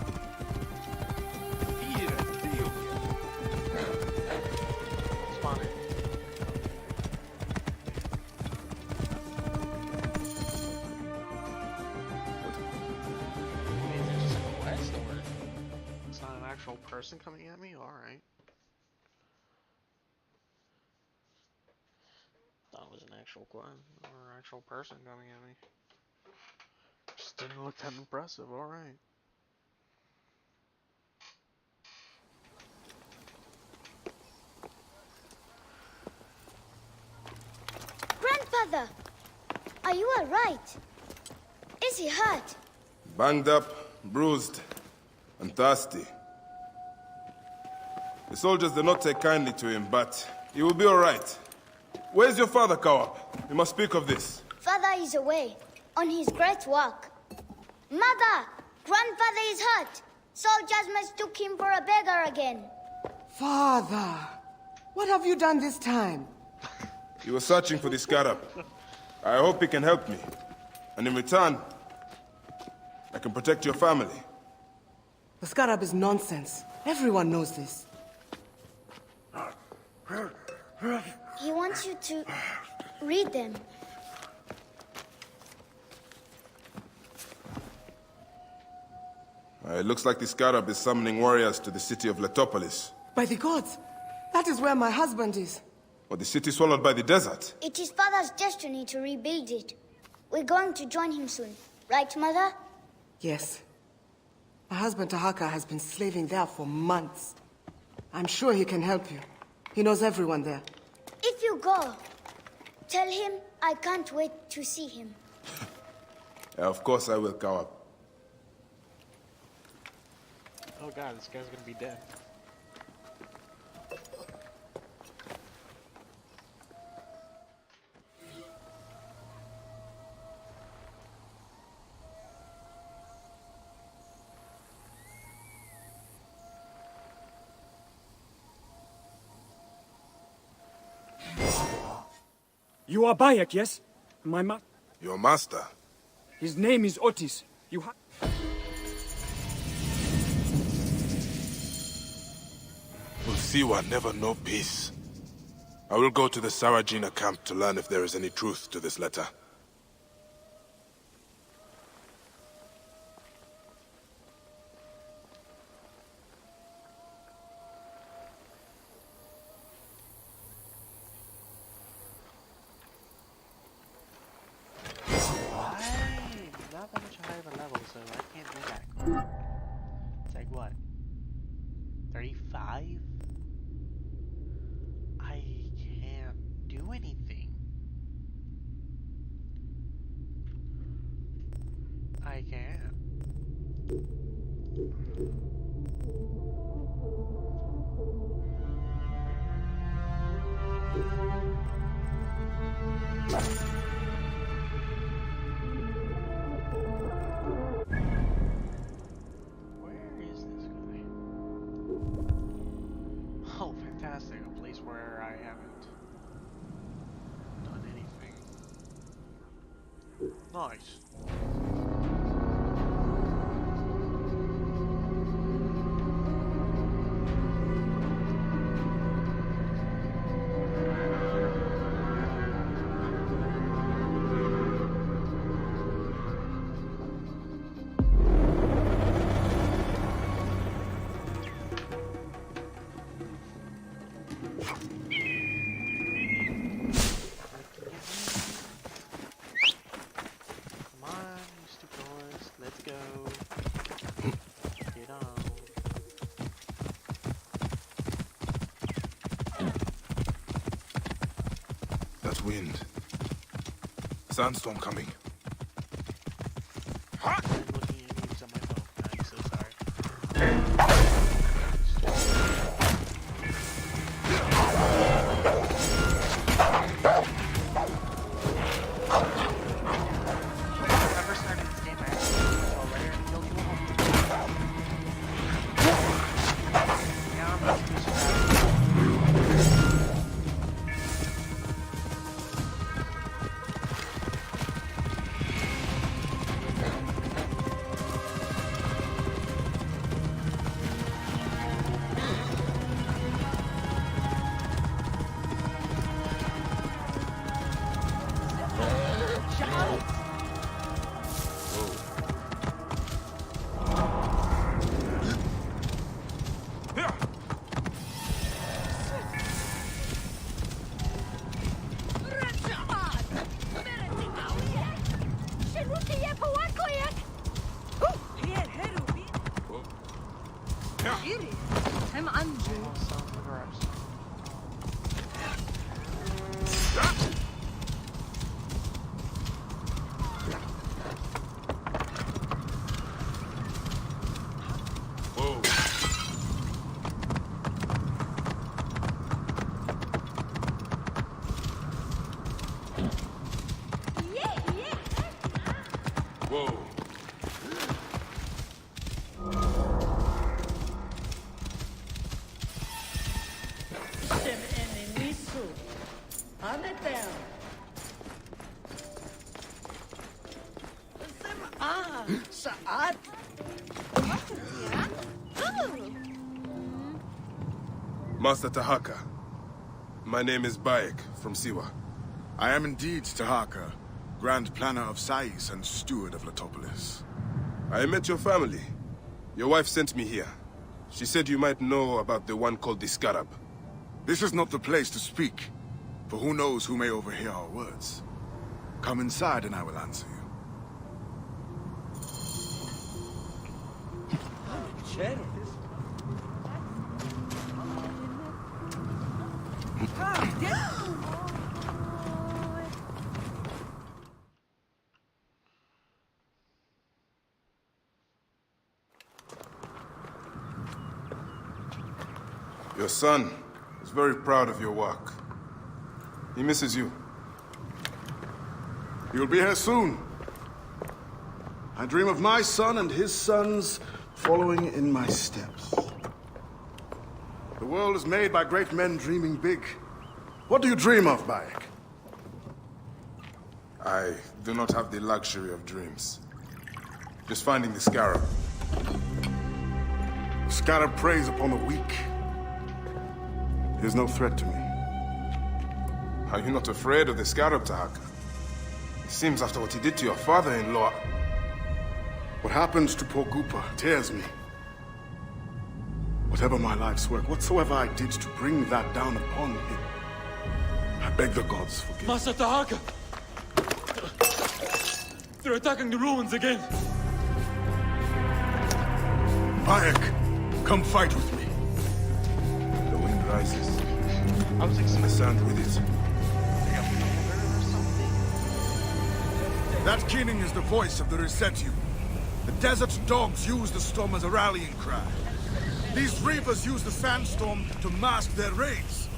actual person coming at me? Alright. Thought it was an actual actual person coming at me. Just didn't look that impressive, alright. Grandfather! Are you alright? Is he hurt? Banged up, bruised, and thirsty. The soldiers did not take kindly to him, but he will be all right. Where's your father, Kawab? We must speak of this. Father is away, on his great work. Mother! Grandfather is hurt! Soldiers mistook him for a beggar again. Father! What have you done this time? He was searching for the scarab. I hope he can help me. And in return, I can protect your family. The scarab is nonsense. Everyone knows this. He wants you to read them. It looks like the scarab is summoning warriors to the city of Letopolis. By the gods! That is where my husband is. Or the city swallowed by the desert. It is Father's destiny to rebuild it. We're going to join him soon. Right, Mother? Yes. My husband Tahaka has been slaving there for months. I'm sure he can help you. He knows everyone there. If you go, tell him I can't wait to see him. Of course I will, Kawab. Oh god, this guy's gonna be dead. You are Bayek, yes? Your master? His name is Otis. You Ulsiwa never know peace. I will go to the Sarajina camp to learn if there is any truth to this letter. Not that much higher of a level, so I can't do that. It's like what? 35? I can't do anything. I can't. Oh, fantastic. A place where I haven't done anything. Nice. Wind. Sandstorm coming. Whoa. Saat? Master Tahaka, my name is Bayek from Siwa. I am indeed Tahaka, Grand Planner of Sais and Steward of Latopolis. I met your family. Your wife sent me here. She said you might know about the one called the Scarab. This is not the place to speak, for who knows who may overhear our words. Come inside and I will answer you. Your son is very proud of your work. He misses you. You'll be here soon. I dream of my son and his sons following in my steps. The world is made by great men dreaming big. What do you dream of, Bayek? I do not have the luxury of dreams. Just finding the Scarab. The Scarab preys upon the weak. He is no threat to me. Are you not afraid of the Scarab, Tahaka? It seems after what he did to your father-in-law... What happens to poor Gupa tears me. Whatever my life's work, whatsoever I did to bring that down upon him, I beg the gods forgive. Master Tahaka! They're attacking the ruins again! Bayek, come fight with me. The wind rises. And the sand with it. That keening is the voice of the Resetu. The desert dogs use the storm as a rallying cry. These reavers use the sandstorm to mask their raids.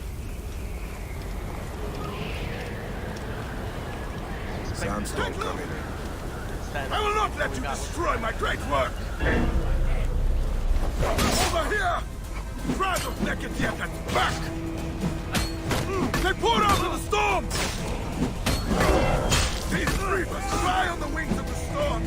Sandstorm coming. I will not let you destroy my great work! Over here! Drive of Neketiak and back! They pour out of the storm! These reavers fly on the wings of the storm!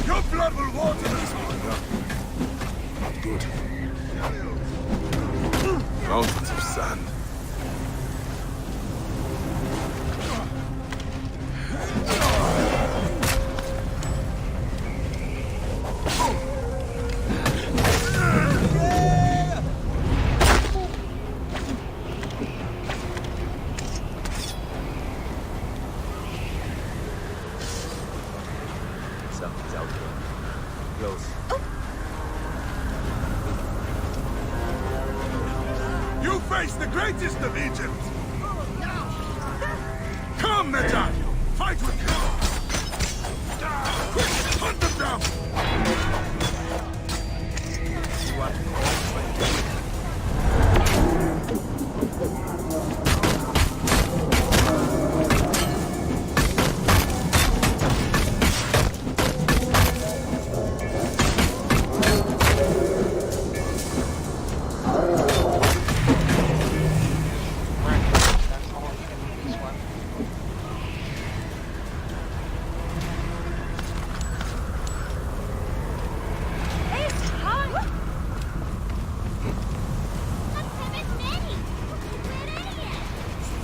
Your blood will water this one! Not good. Mountains of sand. Something's out there. Close. You face the greatest of Egypt! Come, Medallion! Fight with me! Quick, hunt them down!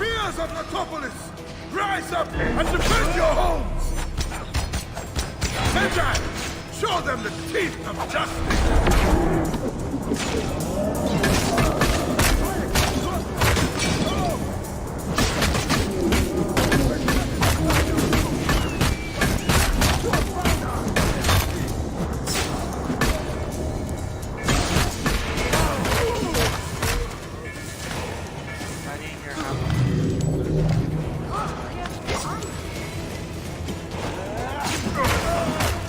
Spears of Latopolis! Rise up and defend your homes! Medjay! Show them the teeth of justice! I didn't hear how.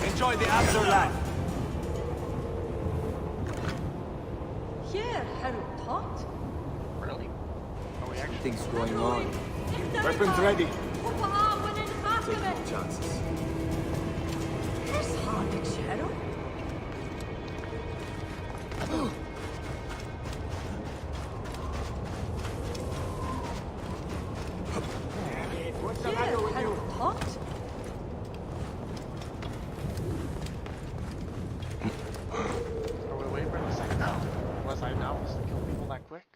Enjoy the afterlife. Here, Harold talked. Really? Are we actually? Things going on. Weapons ready. Take no chances. There's Hardik Shadow. Here, Harold talked. Are we waiting for the second now? Unless I now was to kill people that quick.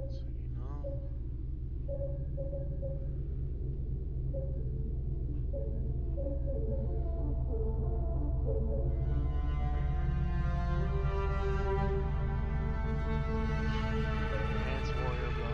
So you know. Dance warrior, bro.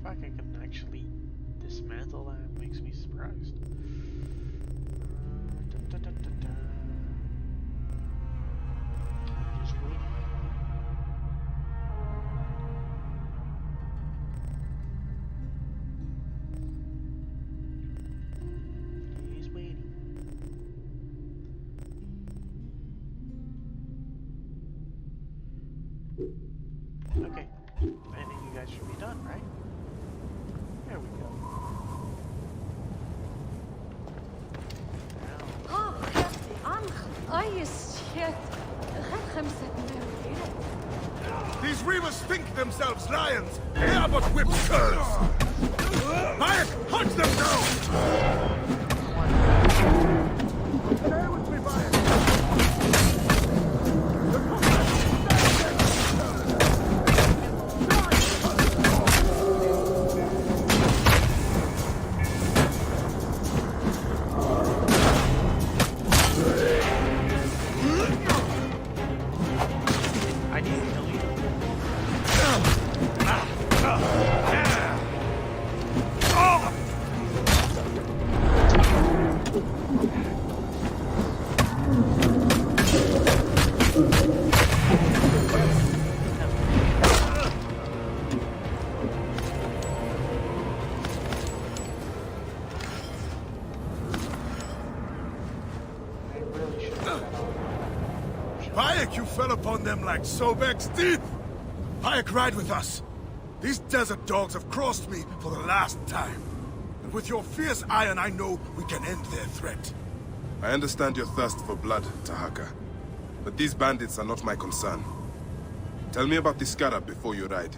If I can actually dismantle that, it makes me surprised. Just waiting. He's waiting. Okay. I think you guys should be done, right? There we go. These reavers think themselves lions. They are but whipped curs. Bayek, hunt them down! Stay with me, Bayek. Bayek, you fell upon them like Sobek's teeth! Bayek, ride with us. These desert dogs have crossed me for the last time. And with your fierce iron, I know we can end their threat. I understand your thirst for blood, Tahaka. But these bandits are not my concern. Tell me about the Scarab before you ride.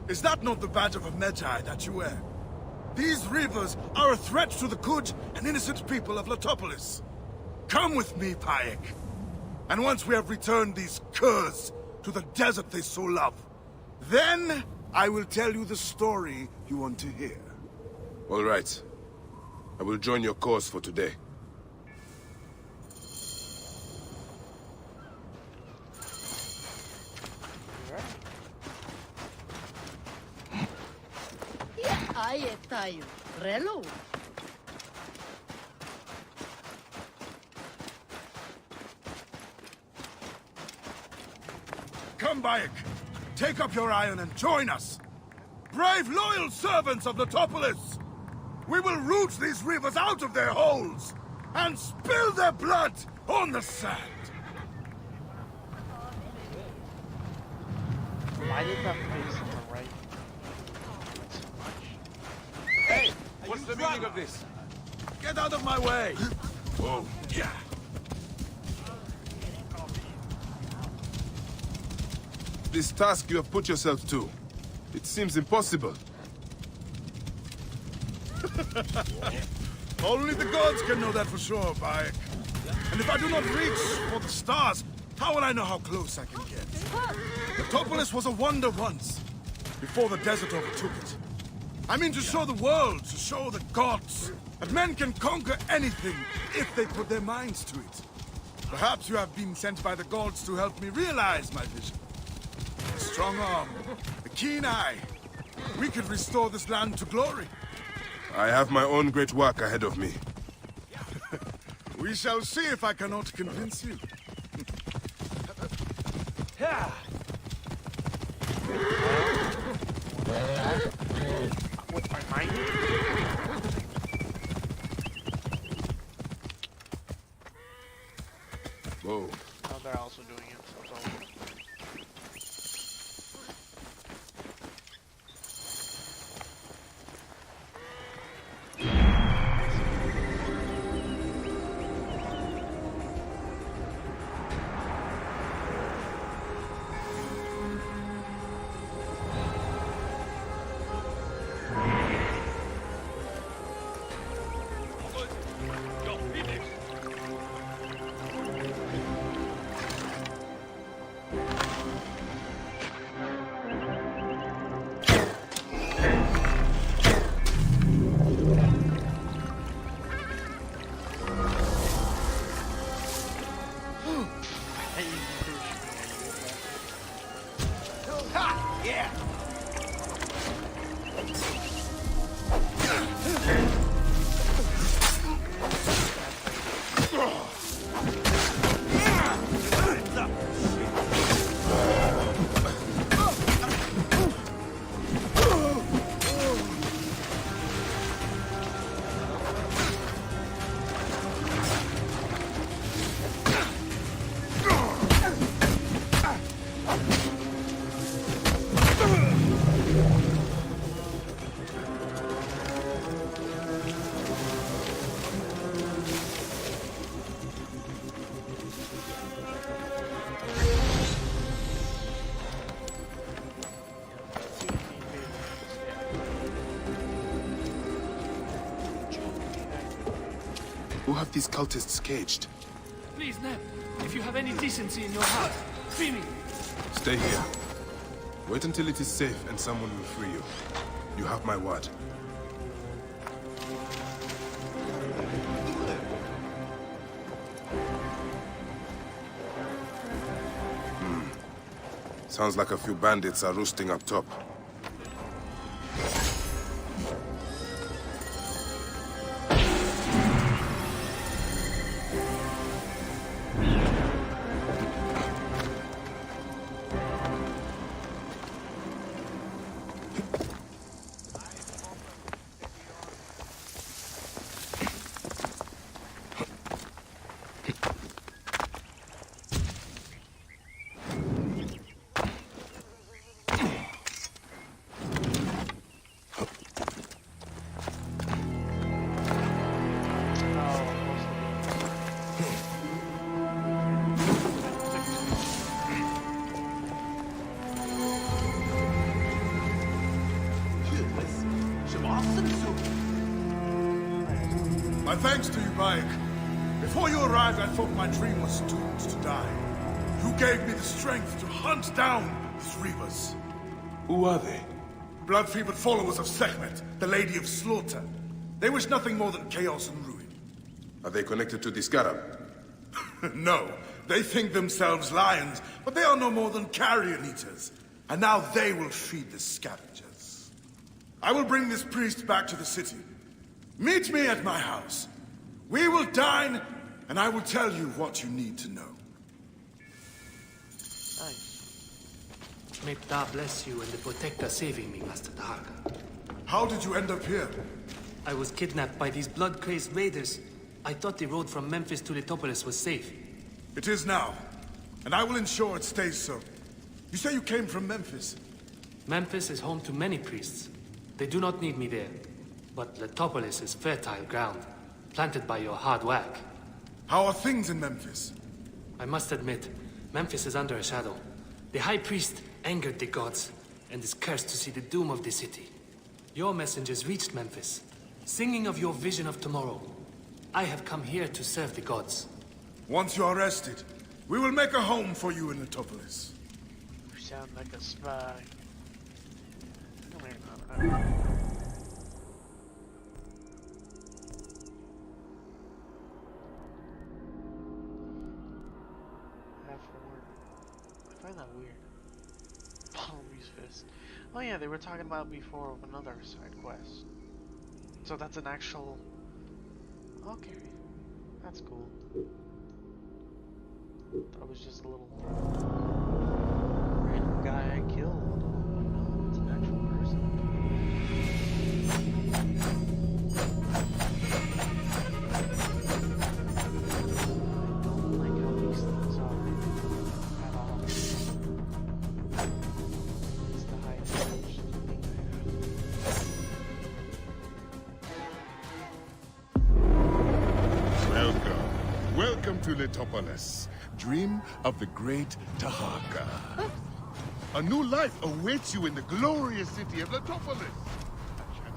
Is that not the badge of a Medjay that you wear? These reavers are a threat to the good and innocent people of Latopolis. Come with me, Bayek. And once we have returned these curs to the desert they so love, then I will tell you the story you want to hear. All right. I will join your cause for today. Aí tayo, Relo. Come, Bayek. take up your iron and join us. Brave, loyal servants of Letopolis! We will root these rivers out of their holes and spill their blood on the sand. Why did that face on the right? Hey, what's the meaning of this? Get out of my way! Whoa. Yeah. This task you have put yourself to, it seems impossible. Only the gods can know that for sure, Bayek. And if I do not reach for the stars, how will I know how close I can get? Letopolis was a wonder once, before the desert overtook it. I mean to show the world, to show the gods, that men can conquer anything if they put their minds to it. Perhaps you have been sent by the gods to help me realize my vision. A strong arm, a keen eye. We could restore this land to glory. I have my own great work ahead of me. We shall see if I cannot convince you. With my mind? Whoa. Oh, they're also doing it. So. Who have these cultists caged? Please, Neb, if you have any decency in your heart, free me. Stay here. Wait until it is safe and someone will free you. You have my word. Sounds like a few bandits are roosting up top. My thanks to you, Bayek. Before you arrived, I thought my dream was doomed to die. You gave me the strength to hunt down these reavers. Who are they? Blood-fevered followers of Sekhmet, the Lady of Slaughter. They wish nothing more than chaos and ruin. Are they connected to the Scarab? No. They think themselves lions, but they are no more than carrion eaters. And now they will feed the scavengers. I will bring this priest back to the city. Meet me at my house. We will dine, and I will tell you what you need to know. Nice. May Da bless you and the Protector saving me, Master Tahaka. How did you end up here? I was kidnapped by these blood-crazed raiders. I thought the road from Memphis to Letopolis was safe. It is now, and I will ensure it stays so. You say you came from Memphis? Memphis is home to many priests. They do not need me there. But Letopolis is fertile ground, planted by your hard work. How are things in Memphis? I must admit, Memphis is under a shadow. The High Priest angered the gods, and is cursed to see the doom of the city. Your messengers reached Memphis, singing of your vision of tomorrow. I have come here to serve the gods. Once you are rested, we will make a home for you in Letopolis. You sound like a spy. Come here, I find that weird. Palmy's fist. Oh yeah, they were talking about before of another side quest. So that's an actual... Okay. That's cool. That was just a little... random guy I killed. No, it's an actual person. Welcome to Letopolis, dream of the great Tahaka. A new life awaits you in the glorious city of Letopolis.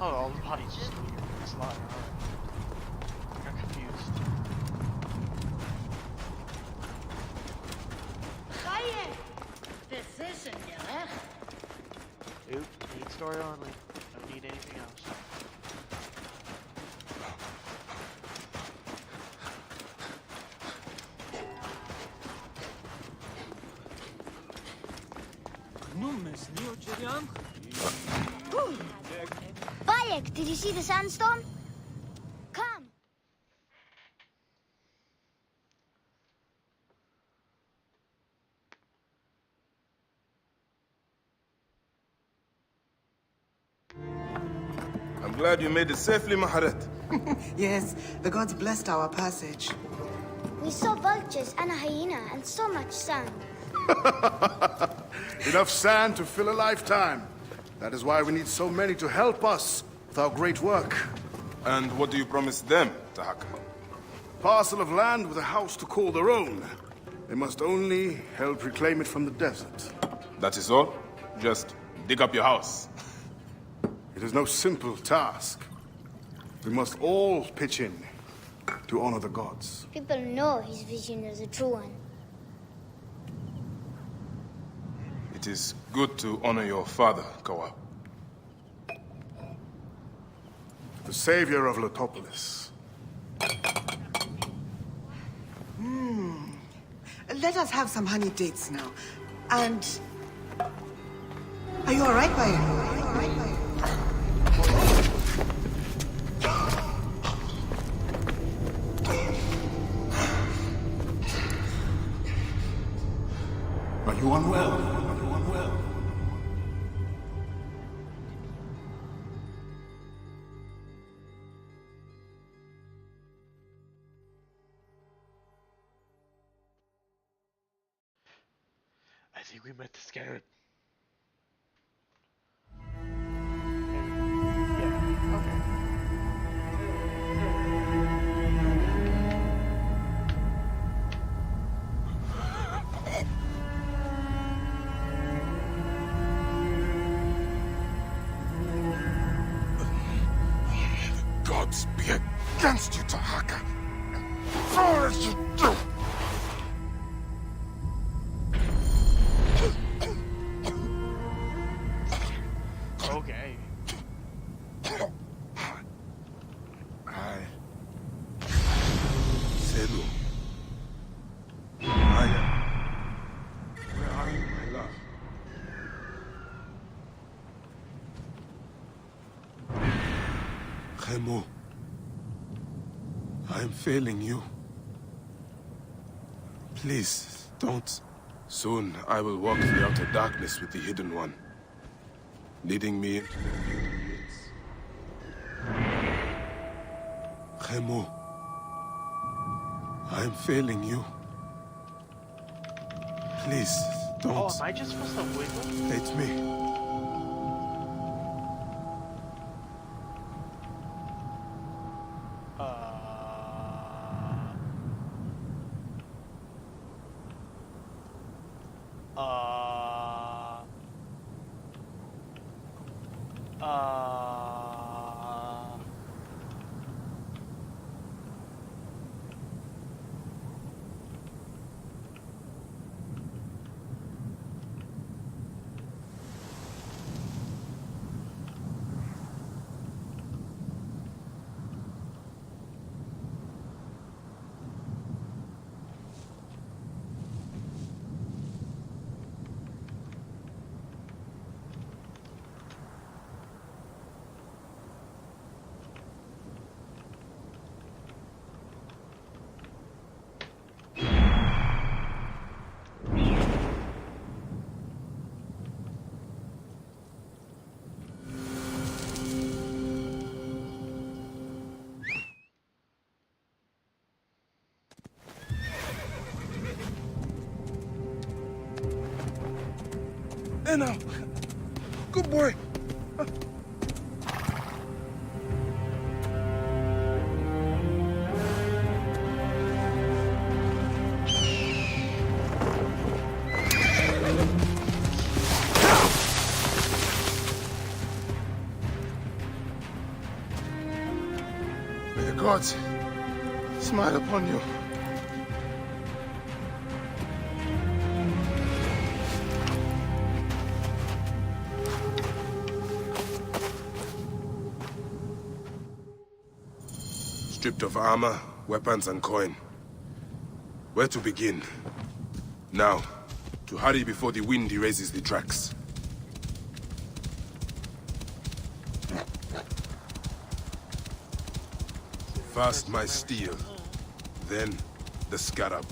Oh, all the bodies just weird. It's a lot. I got confused. Decision, yeah. Oop, need story only. Don't need anything else. Bayek, did you see the sandstorm? Come. I'm glad you made it safely, Maharet. Yes, the gods blessed our passage. We saw vultures and a hyena and so much sand. Enough sand to fill a lifetime. That is why we need so many to help us with our great work. And what do you promise them, Tahaka? Parcel of land with a house to call their own. They must only help reclaim it from the desert. That is all? Just dig up your house. It is no simple task. We must all pitch in to honor the gods. People know his vision is a true one. It is good to honor your father, Kawa. The savior of Letopolis. Let us have some honey dates now. And... Are you alright, Bayek? Are you unwell? I think we met the scarab. Gods be against you, Tahaka. Far as you do. Okay. Selu. Maya. Where are you, my love? Khemu. I am failing you. Please, don't. Soon, I will walk the outer darkness with the Hidden One, leading me... Khemu, I'm failing you. Please, don't. Oh, am I just supposed to wiggle? It's me. Now, good boy. May the gods smile upon you. Stripped of armor, weapons, and coin. Where to begin? Now, to hurry before the wind erases the tracks. First my steel, then the scarab.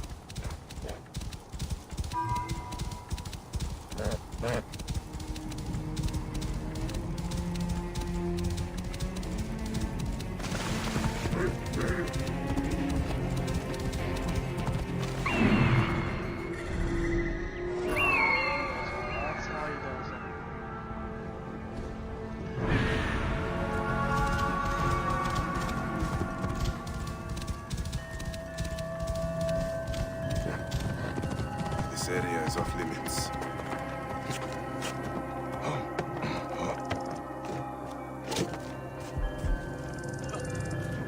This area is off limits.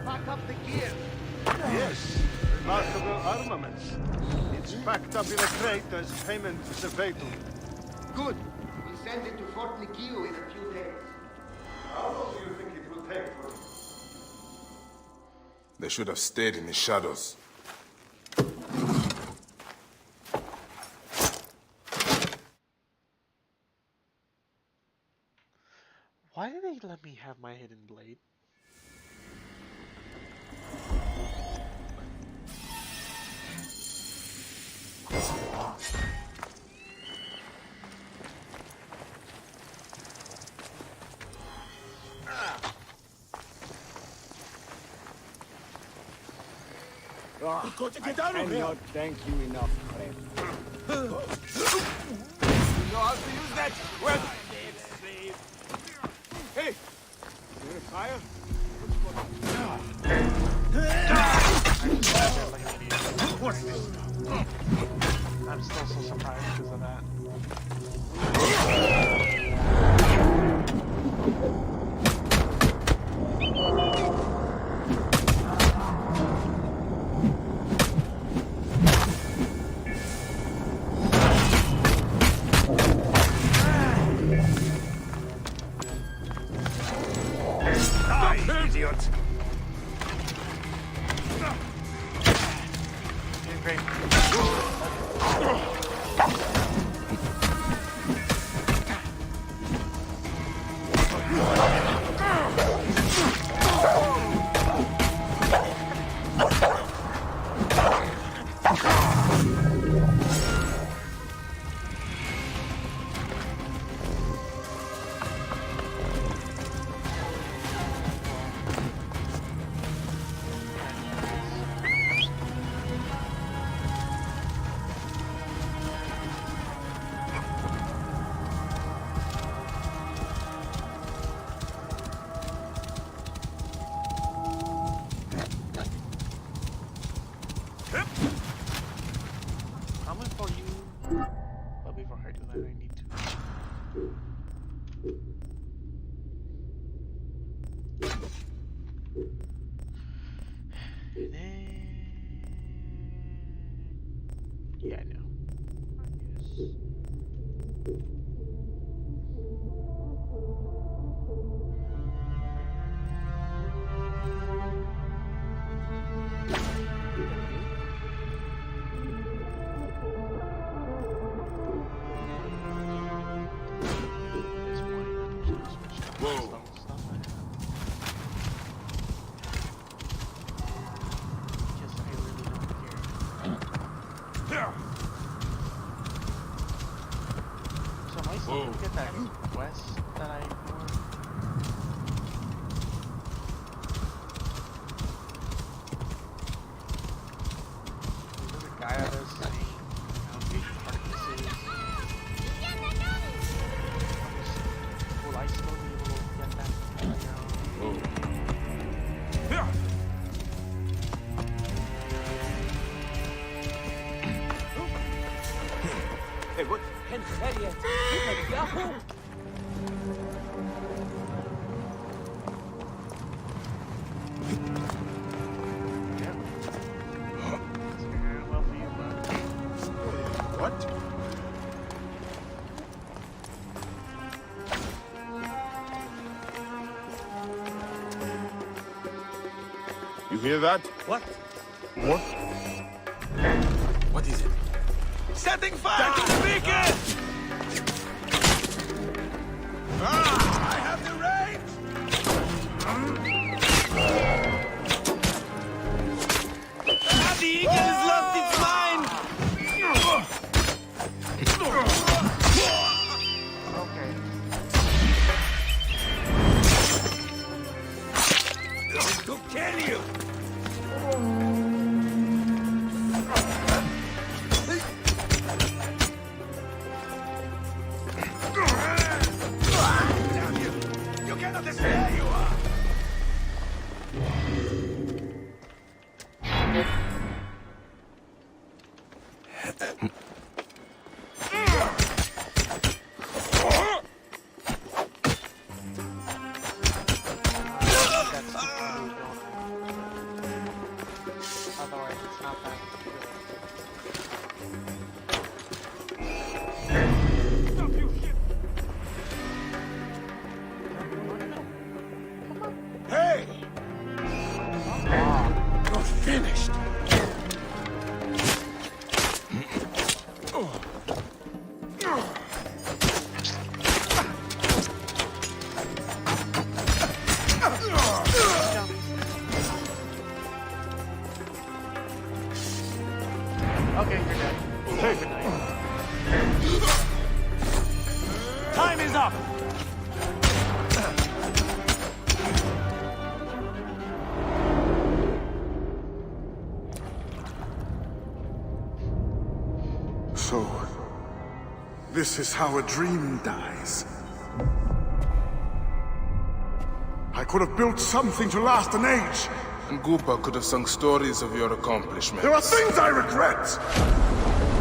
Pack up the gear. Yes, remarkable armaments. It's packed up in a crate as payment for the Veto. Good. We'll send it to Fort Nikio in a few days. How long do you think it will take for it? They should have stayed in the shadows. Why did they let me have my hidden blade? You've got to get out of here! I cannot thank you enough, friend. You know how to use that? Well... Hey! You want a fire? I'm still so surprised because of that. Idiot! Great. Yeah, I know. Whoa. So am I still gonna get that quest that I ignored? There's a guy out there saying how big carcasses. Will I still be able to get that? Hey, what? Hen Harriet! Yahoo! What? You hear that? What? What? What is it? Setting fire! Beacon! I have the range! The eagle has lost its mind! To kill you! Damn you! You cannot escape! There you are! Otherwise, it's not that good. Hey! You're finished! Okay, you're dead. Good night. Time is up! So, this is how a dream dies. I could have built something to last an age. And Goopa could have sung stories of your accomplishments. There are things I regret.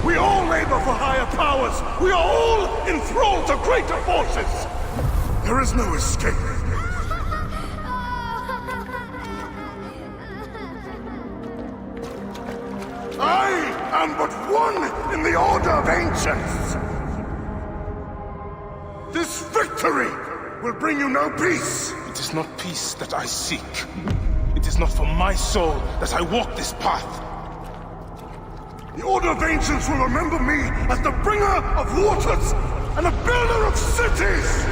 We all labor for higher powers. We are all enthralled to greater forces. There is no escape. I am but one in the Order of Ancients. This victory will bring you no peace. It is not peace that I seek. It is not for my soul that I walk this path. The Order of Ancients will remember me as the bringer of waters and the builder of cities!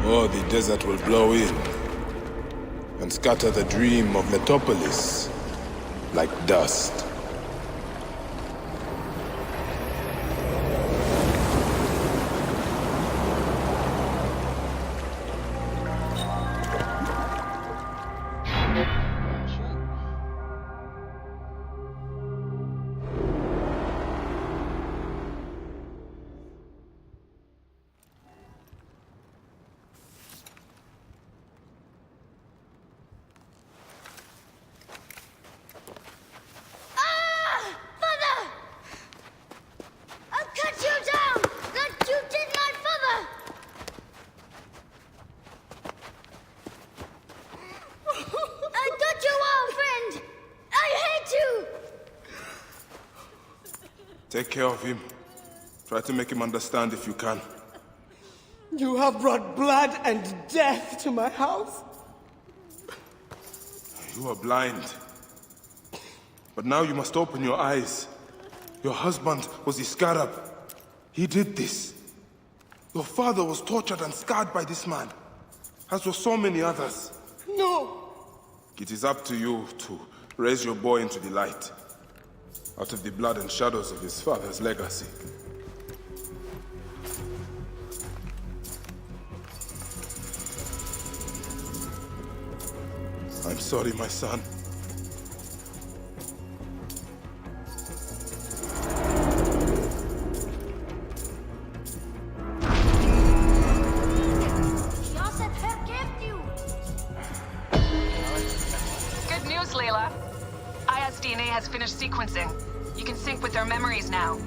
Or the desert will blow in and scatter the dream of Metropolis like dust. Take care of him. Try to make him understand if you can. You have brought blood and death to my house. You are blind. But now you must open your eyes. Your husband was Iskarab. He did this. Your father was tortured and scarred by this man, as were so many others. No! It is up to you to raise your boy into the light, out of the blood and shadows of his father's legacy. I'm sorry, my son. Good news, Layla. Aya's DNA has finished sequencing. You can sync with their memories now.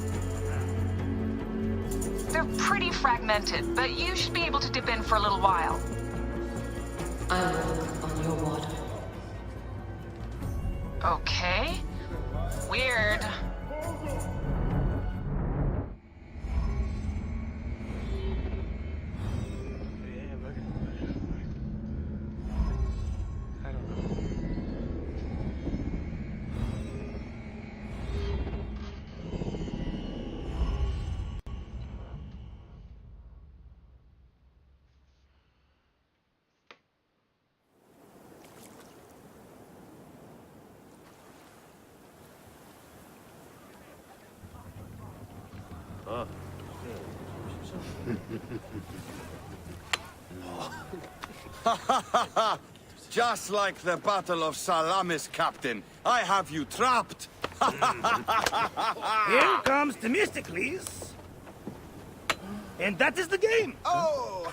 They're pretty fragmented, but you should be able to dip in for a little while. I'll work on your water. Okay. Weird. Just like the Battle of Salamis, Captain. I have you trapped. Here comes Themistocles. And that is the game. Oh!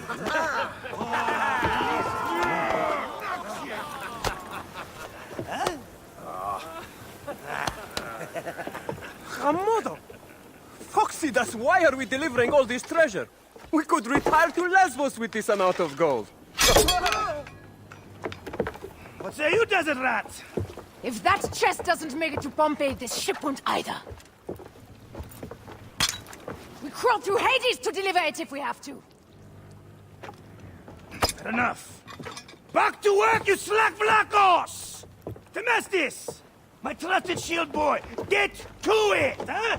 Hamodo! Phoxidas, why are we delivering all this treasure? We could retire to Lesbos with this amount of gold. What say you, desert rat? If that chest doesn't make it to Pompeii, this ship won't either. We crawl through Hades to deliver it if we have to. Enough. Back to work, you slack Vlachos! Themestis! My trusted shield boy, get to it, huh?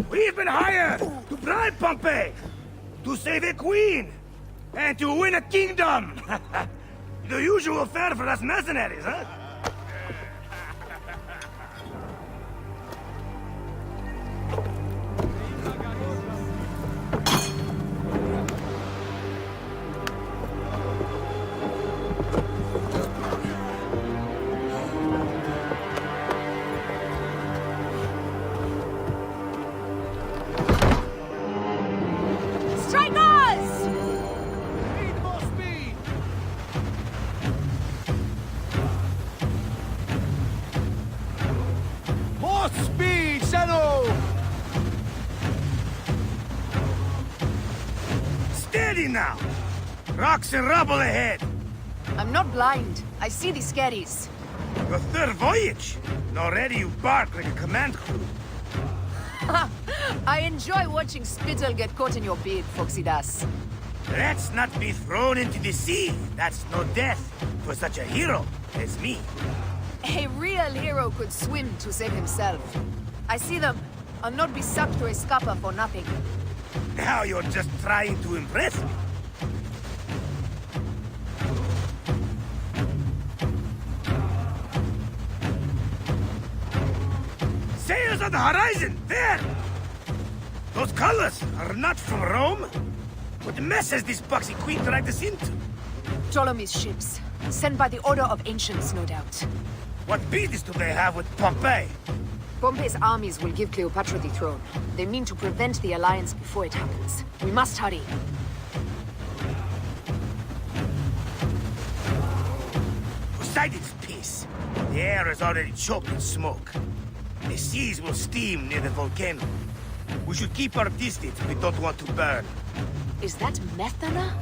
We've been hired to bribe Pompey, to save a queen, and to win a kingdom. The usual fare for us mercenaries, huh? Now! Rocks and rubble ahead! I'm not blind. I see the scaries. Your third voyage? And already you bark like a command crew. I enjoy watching spittle get caught in your beard, Phoxidas. Let's not be thrown into the sea. That's no death for such a hero as me. A real hero could swim to save himself. I see them. I'll not be sucked to a scupper for nothing. Now you're just trying to impress me. Sails on the horizon! There! Those colors are not from Rome. What mess has this boxy queen dragged us into? Ptolemy's ships. Sent by the Order of Ancients, no doubt. What business do they have with Pompey? Pompey's armies will give Cleopatra the throne. They mean to prevent the alliance before it happens. We must hurry. Poseidon's peace. The air is already choked with smoke. The seas will steam near the volcano. We should keep our distance if we don't want to burn. Is that Methana?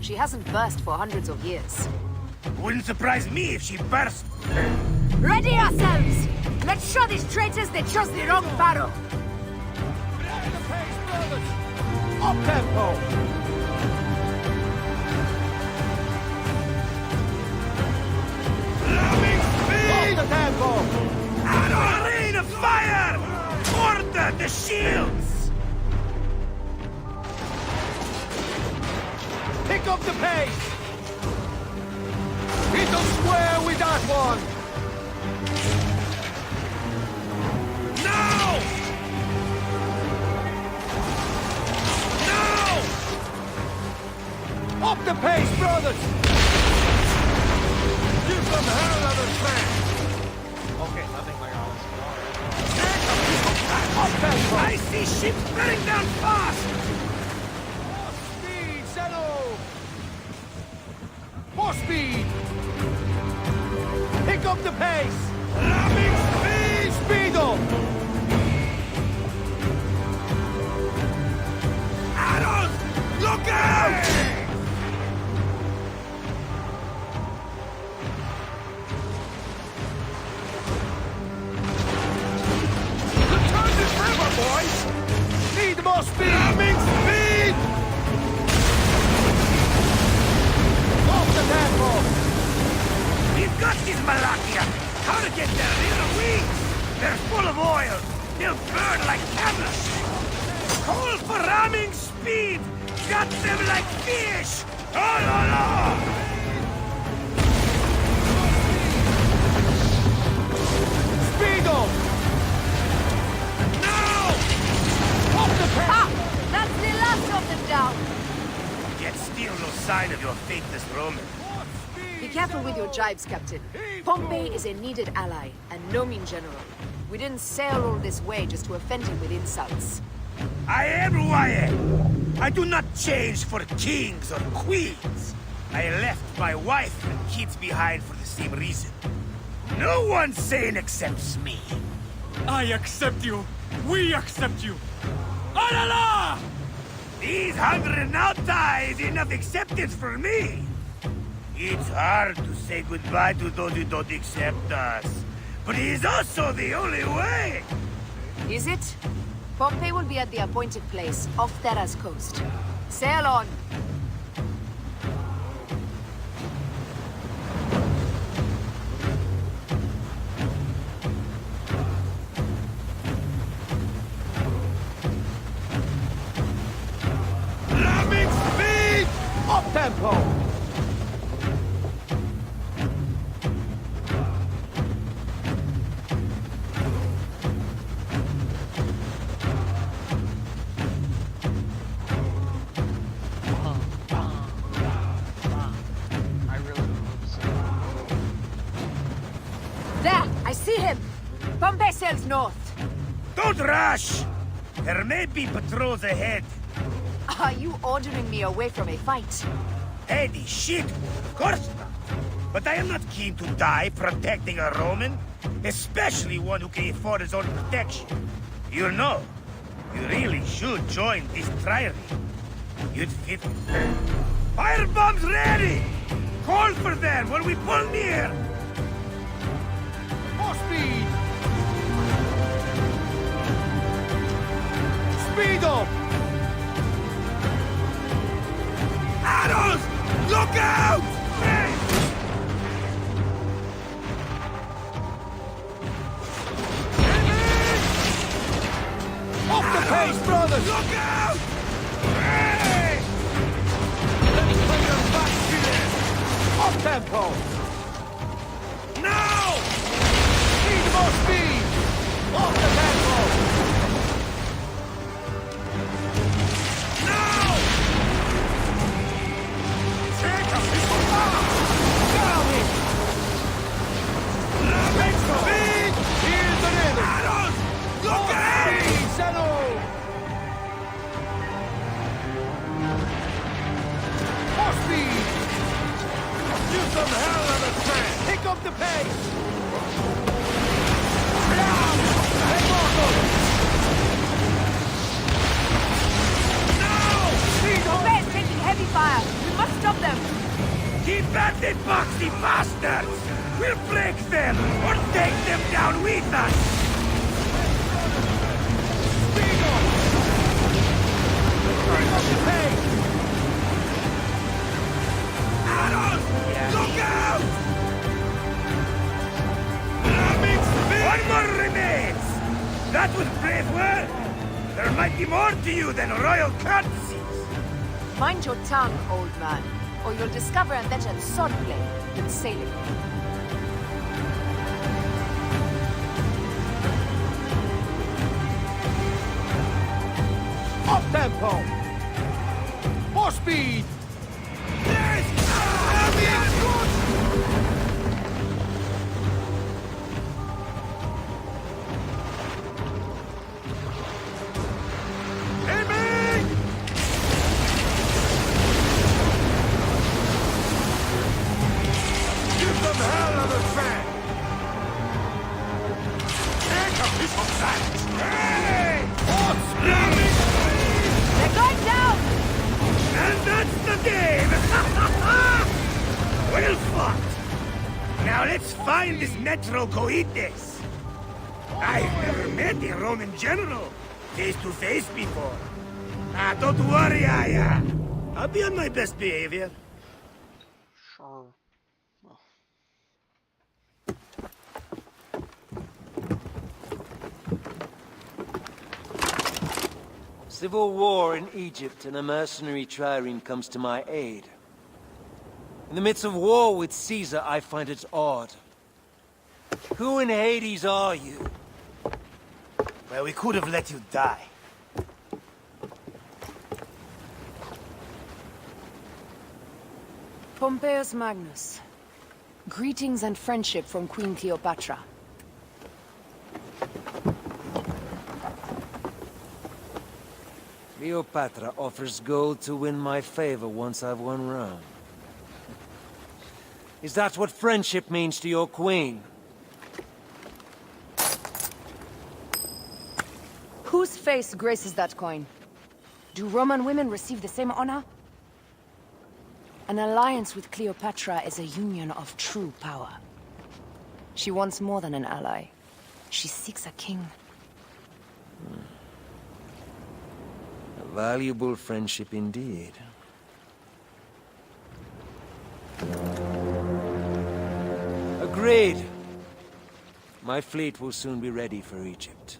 She hasn't burst for hundreds of years. Wouldn't surprise me if she burst. Ready ourselves! Let's show these traitors they trust the wrong pharaoh! Up tempo! Off the tempo! And a rain of fire! Order the shields! Pick up the pace! It'll square with that one! Now! Now! Up the pace, brothers! Give them hell of a chance! Okay, nothing like all Up tempo! I see ships bearing down fast! Speed, Zeno! More speed! Pick up the pace! Ramming speed! Speed up! Arrows! Look out! The turn is river, boys! Need more speed! Ramming speed! Off the tempo! We've got these Malakia! How to get their little wings? They're full of oil! They'll burn like candles! Call for ramming speed! Got them like fish! Oh la la! Speed up! Now! Off the path! Ah! That's the last of them down! Yet still no sign of your faithless Roman. Be careful with your jibes, Captain. Pompey is a needed ally, and no mean general. We didn't sail all this way just to offend him with insults. I am who I am. I do not change for kings or queens. I left my wife and kids behind for the same reason. No one sane accepts me. I accept you. We accept you. Alala! These 100 nauta is enough acceptance for me. It's hard to say goodbye to those who don't accept us. But it is also the only way. Is it? Pompey will be at the appointed place, off Terra's coast. Sail on! Ramming speed! Up tempo! There! I see him! Pompey sails north. Don't rush! There may be patrols ahead. Are you ordering me away from a fight? Eddie, shit! Of course not. But I am not keen to die protecting a Roman, especially one who can afford his own protection. You know, you really should join this triary. You'd fit. Firebombs ready! Call for them when we pull near! More speed! Speed up! Arrows! Look out! Off the pace, brothers! Look out! Hey! Let's bring them back here! Up tempo! Now! Need more speed! Off the tempo! Now! Take a people down! Down it! Ramming speed! Here's the rhythm! Arrows! Look out! Speed, Zeno! More speed! Give some hell of a chance! Pick up the pace! Down! Hey, Marco! Now! Speed up! Pompey is taking heavy fire. We must stop them. Keep at it, boxy bastards! We'll break them, or take them down with us! Arrows! Look out! One more remains! That was brave work! There might be more to you than royal courtesies! Mind your tongue, old man, or you'll discover a better swordplay than sailing. Up tempo! More speed! They're going down! And that's the game! Well fought! Now let's find this Metrocoides. I've never met a Roman general face to face before. Don't worry, I'll be on my best behavior. Sure. Civil war in Egypt, and a mercenary trireme comes to my aid. In the midst of war with Caesar, I find it odd. Who in Hades are you? Well, we could have let you die. Pompeius Magnus. Greetings and friendship from Queen Cleopatra. Cleopatra offers gold to win my favor once I've won Rome. Is that what friendship means to your queen? Whose face graces that coin? Do Roman women receive the same honor? An alliance with Cleopatra is a union of true power. She wants more than an ally. She seeks a king. A valuable friendship indeed. Agreed. My fleet will soon be ready for Egypt.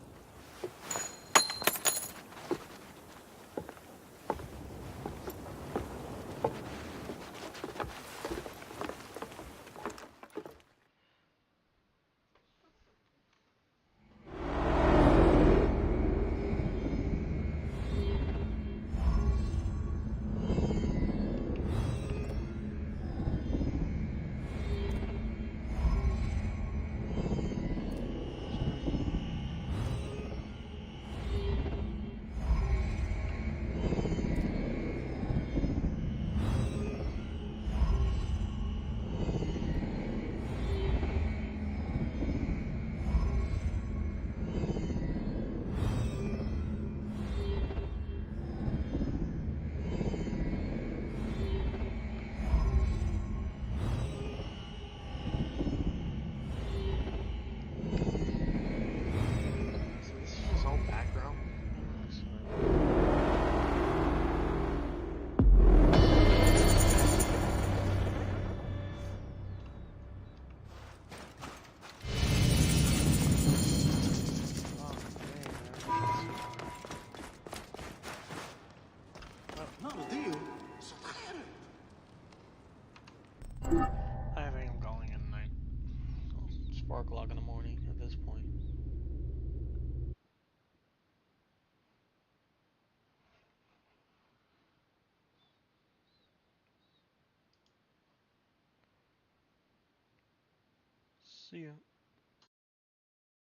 I think I'm calling it a night. It's 4 o'clock in the morning at this point. See ya.